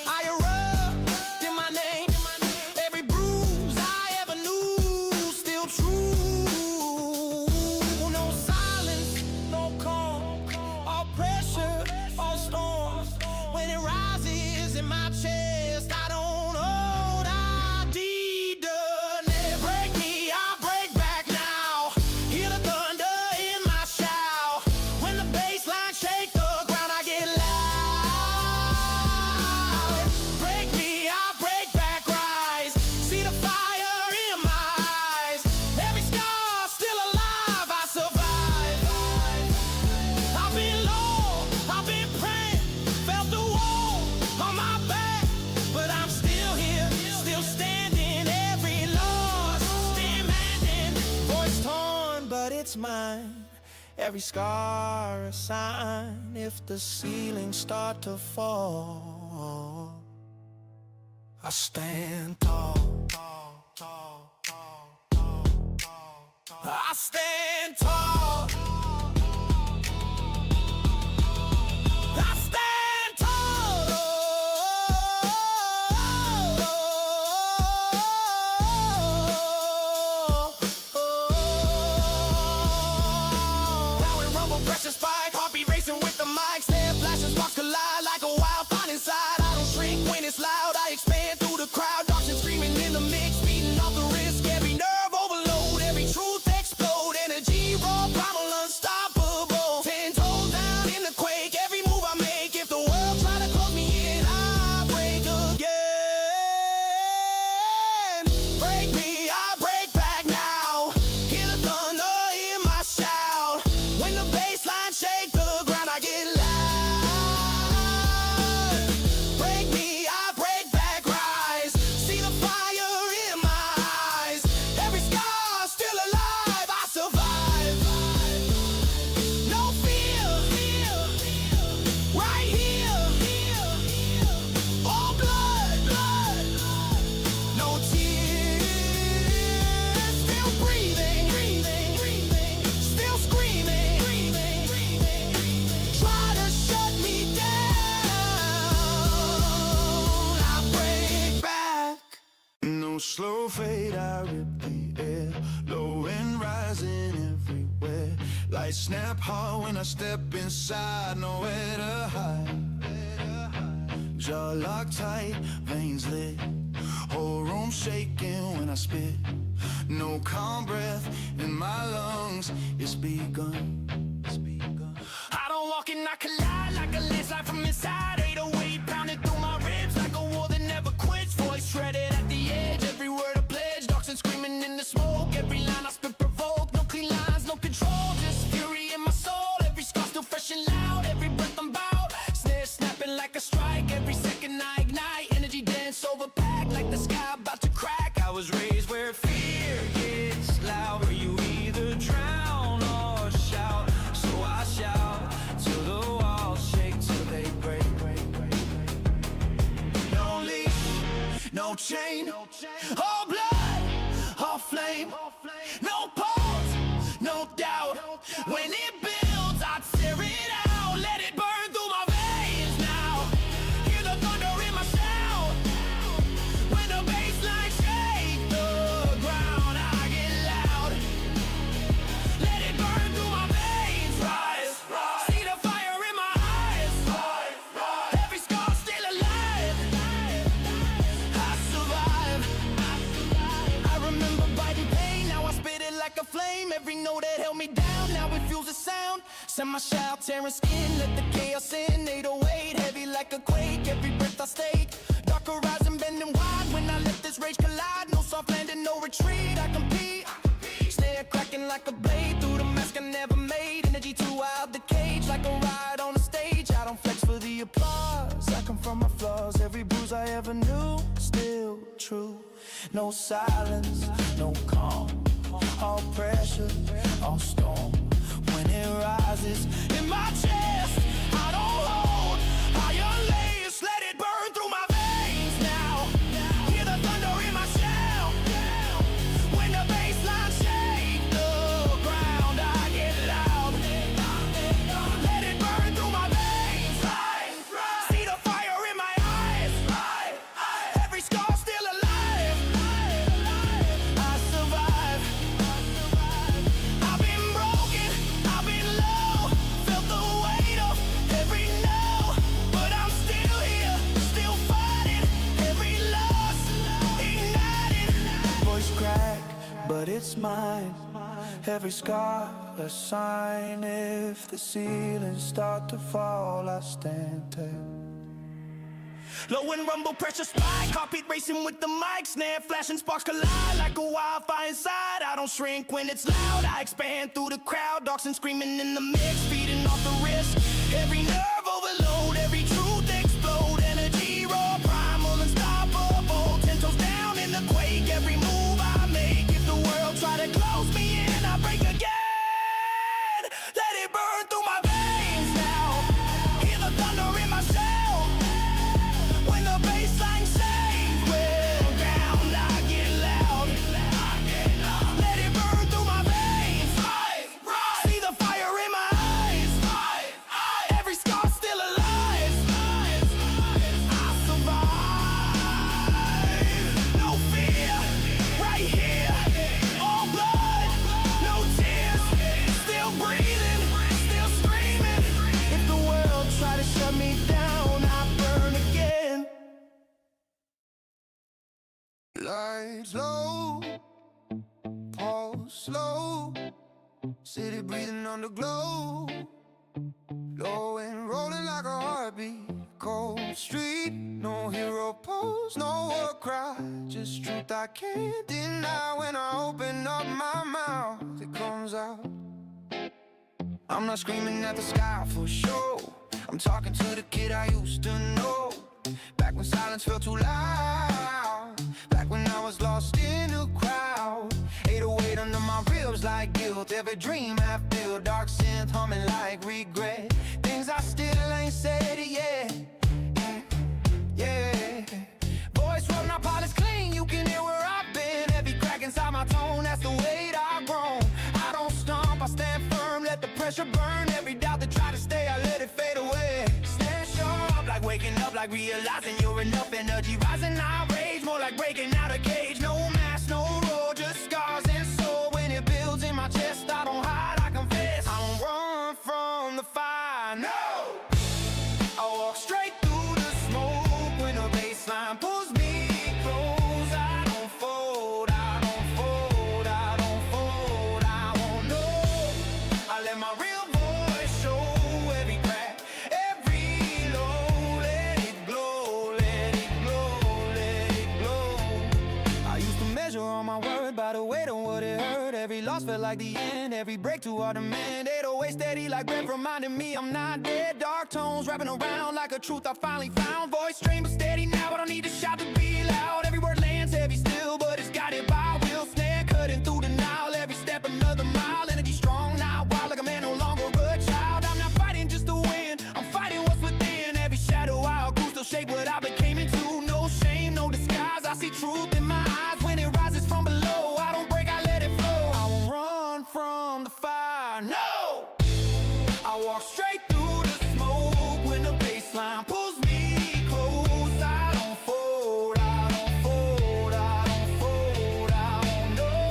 I erupt in my name. Every bruise I ever knew still true. No silence, no calm. All pressure, all storms. When it rises in my chest, I don't hold ID. Done it. Break me, I break back now. Hear the thunder in my shout. When the bass line shake the ground, I get loud. Break me, I break back, rise. See the fire in my eyes. Every scar still alive, I survive. I've been low, I've been praying, felt the wall on my back, but I'm still here, still standing. Every loss demanding, voice torn, but it's mine. Every scar a sign. If the ceilings start to fall, I stand tall. I stand tall. I stand tall. Now we rumble, pressure spike, heartbeat racing with the mic. Snare flashes, sparks collide like a wild fire inside. I don't shrink when it's loud, I expand through the crowd. Dark and screaming in the mix, beating off the risk. Every nerve overload, every truth explode. Energy raw, primal, unstoppable. 10 toes down in the quake, every move I make. If the world try to close me in, I break again. Break me, I break back now. Hear the thunder in my shout. When the bass line shake the ground, I get loud. Break me, I break back, rise. See the fire in my eyes. Every scar still alive, I survive. No fear, right here. All blood, no tears. Still breathing, still screaming. Try to shut me down, I break back. No slow fade, I rip the air. Low and rising everywhere. Lights snap hard when I step inside. Nowhere to hide. Jaw locked tight, veins lit. Whole room shaking when I spit. No calm breath in my lungs. It's begun. I don't walk and I collide like a landslide from inside. 808 pounding through my ribs like a war that never quits. Voice shredded at the edge, every word a pledge. Darks and screaming in the smoke, every line I spit provoke. No clean lines, no control, just fury in my soul. Every scar still fresh and loud, every breath I'm bout. Snare snapping like a strike, every second I ignite. Energy dance overpacked like the sky about to crack. I was raised where fear gets loud, where you either drown or shout. So I shout till the walls shake till they break. No leash, no chain, all blood, all flame. No pause, no doubt. When it builds, I'd tear it out. Let it burn through my veins now. Hear the thunder in my shout. When the bass line shake the ground, I get loud. Let it burn through my veins, rise. See the fire in my eyes. Every scar still alive, I survive. I remember biting pain, now I spit it like a flame. Every note that held me down, now it fuels the sound. Send my shout, tearing skin, let the chaos in. 808 heavy like a quake, every breath I stake. Dark horizon bending wide when I let this rage collide. No soft landing, no retreat, I compete. Snare cracking like a blade through the mask I never made. Energy too wild, the cage like a ride on a stage. I don't flex for the applause, I come from my flaws. Every bruise I ever knew, still true. No silence, no calm. all pressure, all storm. When it rises in my chest, I don't hold higher layers. Let it burn through my veins now. Hear the thunder in my shell. When the bassline shake the ground, I get loud. Let it burn through my veins. See the fire in my eyes. Every scar still alive. I survive. I've been broken, I've been low, felt the weight of every no, but I'm still here, still fighting. Every loss ignited. Voice crack, but it's mine. Every scar a sign. If the ceilings start to fall, I stand tall. Low and rumble, pressure spike, heartbeat racing with the mic, snare flashing, sparks collide like a wildfire inside. I don't shrink when it's loud, I expand through the crowd, dogs and screaming in the mix, feeding off the risk. Every nerve overload, every truth explode, energy raw, primal, unstoppable. 10 toes down in the quake, every move I make. If the world try to close me in, I break again. Let it burn through my veins now. Hear the thunder in my shell. When the bassline shakes, well down, I get loud. Let it burn through my veins. See the fire in my eyes. Every scar still alive. I survive. No fear, right here. All blood, no tears. Still breathing, still screaming. If the world try to shut me down, I burn again. Lights low, pulse slow, city breathing on the glow. Low and rolling like a heartbeat. Cold street, no hero pose, no war cry, just truth I can't deny. When I open up my mouth, it comes out. I'm not screaming at the sky for show, I'm talking to the kid I used to know. Back when silence felt too loud, back when I was lost in a crowd. 808 under my ribs like guilt, every dream I feel, dark synth humming like regret. Things I still ain't said yet. Yeah, voice roll not polished clean, you can hear where I've been. Every crack inside my tone, that's the weight I've grown. I don't stomp, I stand firm, let the pressure burn. Every doubt that try to stay, I let it fade away. Stand sharp, like waking up, like realizing you're enough. Energy rising, I rage, more like breaking out a cage. No mask, no road, just scars and soul. When it builds in my chest, I don't hide, I confess. I don't run from the fire, no. I walk straight through the smoke when the baseline pulls me close. I don't fold, I don't fold, I don't fold. I won't know. I let my real voice show. Every crack, every low, let it glow, let it glow, let it glow. I used to measure all my word by the weight of what it hurt. Every loss felt like the end, every break too hard to mend. 808 steady like breath, reminding me I'm not dead. Dark tones wrapping around like a truth I finally found. Voice trained but steady now, I don't need to shout to be loud. Every word lands heavy still, but it's guided by will. Snare cutting through the Nile, every step another mile. Energy strong now, wild like a man, no longer a child. I'm not fighting just to win, I'm fighting what's within. Every shadow I grew still shape what I became into. No shame, no disguise, I see truth in my eyes. When it rises from below, I don't break, I let it flow. I won't run from the fire, no. I walk straight through the smoke when the baseline pulls me close. I don't fold, I don't fold, I don't fold. I won't know.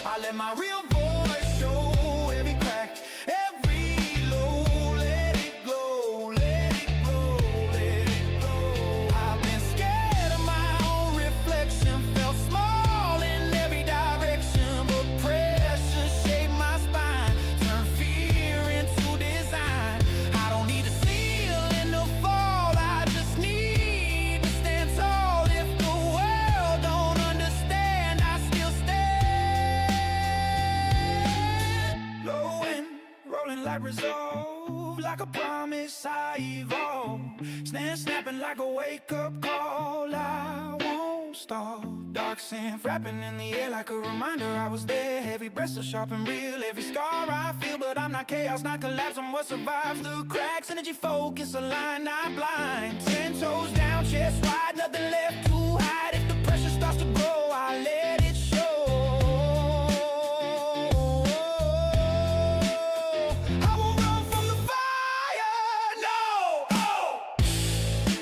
I let my real voice show. Every crack, every low, let it glow, let it glow, let it glow. I've been scared of my own reflection, felt small in every direction, but pressure shaped my spine, turned fear into design. I don't need to seal in the fall, I just need to stand tall. If the world don't understand, I still stand. Low and rolling like resolve, like a promise I evolve. Snare snapping like a wake-up call, I won't stop. Dark sand wrapping in the air like a reminder I was there. Every breath so sharp and real, every scar I feel. But I'm not chaos, not collapse, I'm what survives the cracks. Energy focus, aligned, not blind. 10 toes down, chest wide, nothing left to hide. If the pressure starts to grow, I let it show. I won't run from the fire, no.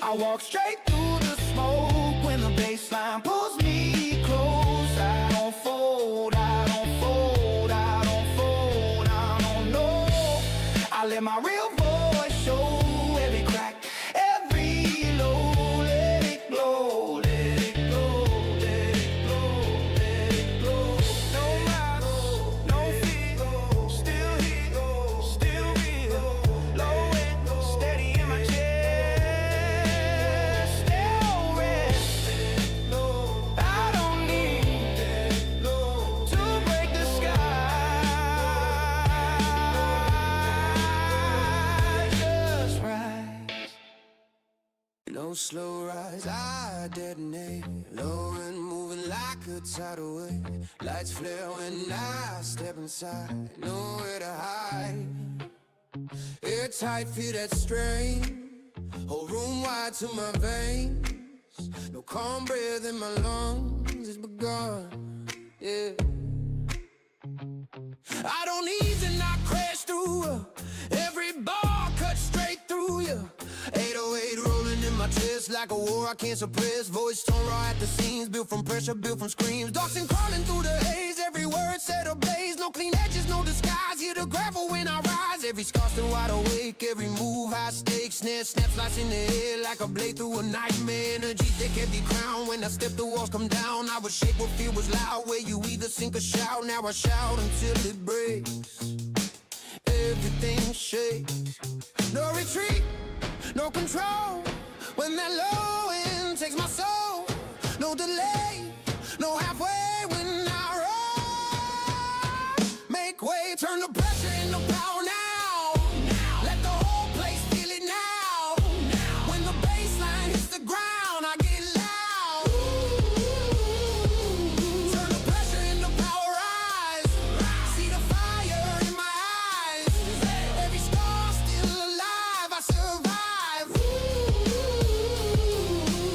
I walk straight through the smoke when the baseline pulls me close. I don't fold, I don't fold, I don't fold, I don't know. I let my real voice show. Every crack, every low, let it glow, let it glow, let it glow, let it glow. No matter, no fear, still here, still real. Low and steady in my chest, still rest. I don't need to break the sky, just rise. No slow rise, I detonate. Low and moving like a tidal wave. Lights flare when I step inside. Nowhere to hide. Airtight, feel that strain. Whole room wide to my veins. No calm breath in my lungs, it's begun, yeah. I don't need to not crash through. Every bar cut straight through you. 808 rolling in my chest like a war I can't suppress. Voice tone raw at the seams, built from pressure, built from screams. Darks and crawling through the haze, every word set ablaze. No clean edges, no disguise, hear the gravel when I rise. Every scar still wide awake, every move high stakes. Snare snaps lights in the air like a blade through a nightmare. Energy thick, heavy crown. When I step, the walls come down. I was shake, what fear was loud. Where you either sink or shout. Now I shout until it breaks. Everything shakes. No retreat, no control. When that low end takes my soul. No delay, no halfway when I roll. Make way, turn the pressure into power now. Let the whole place feel it now. When the baseline hits the ground, I get loud. Turn the pressure into power, rise. See the fire in my eyes. Every scar still alive, I survive.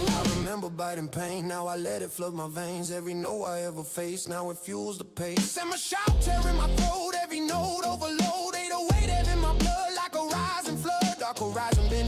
I remember biting pain, now I let it flood my veins. Every no I ever faced, now it fuels the pace. And my shout tearing my throat, every note overload. 808 in my blood like a rising flood. Dark horizon.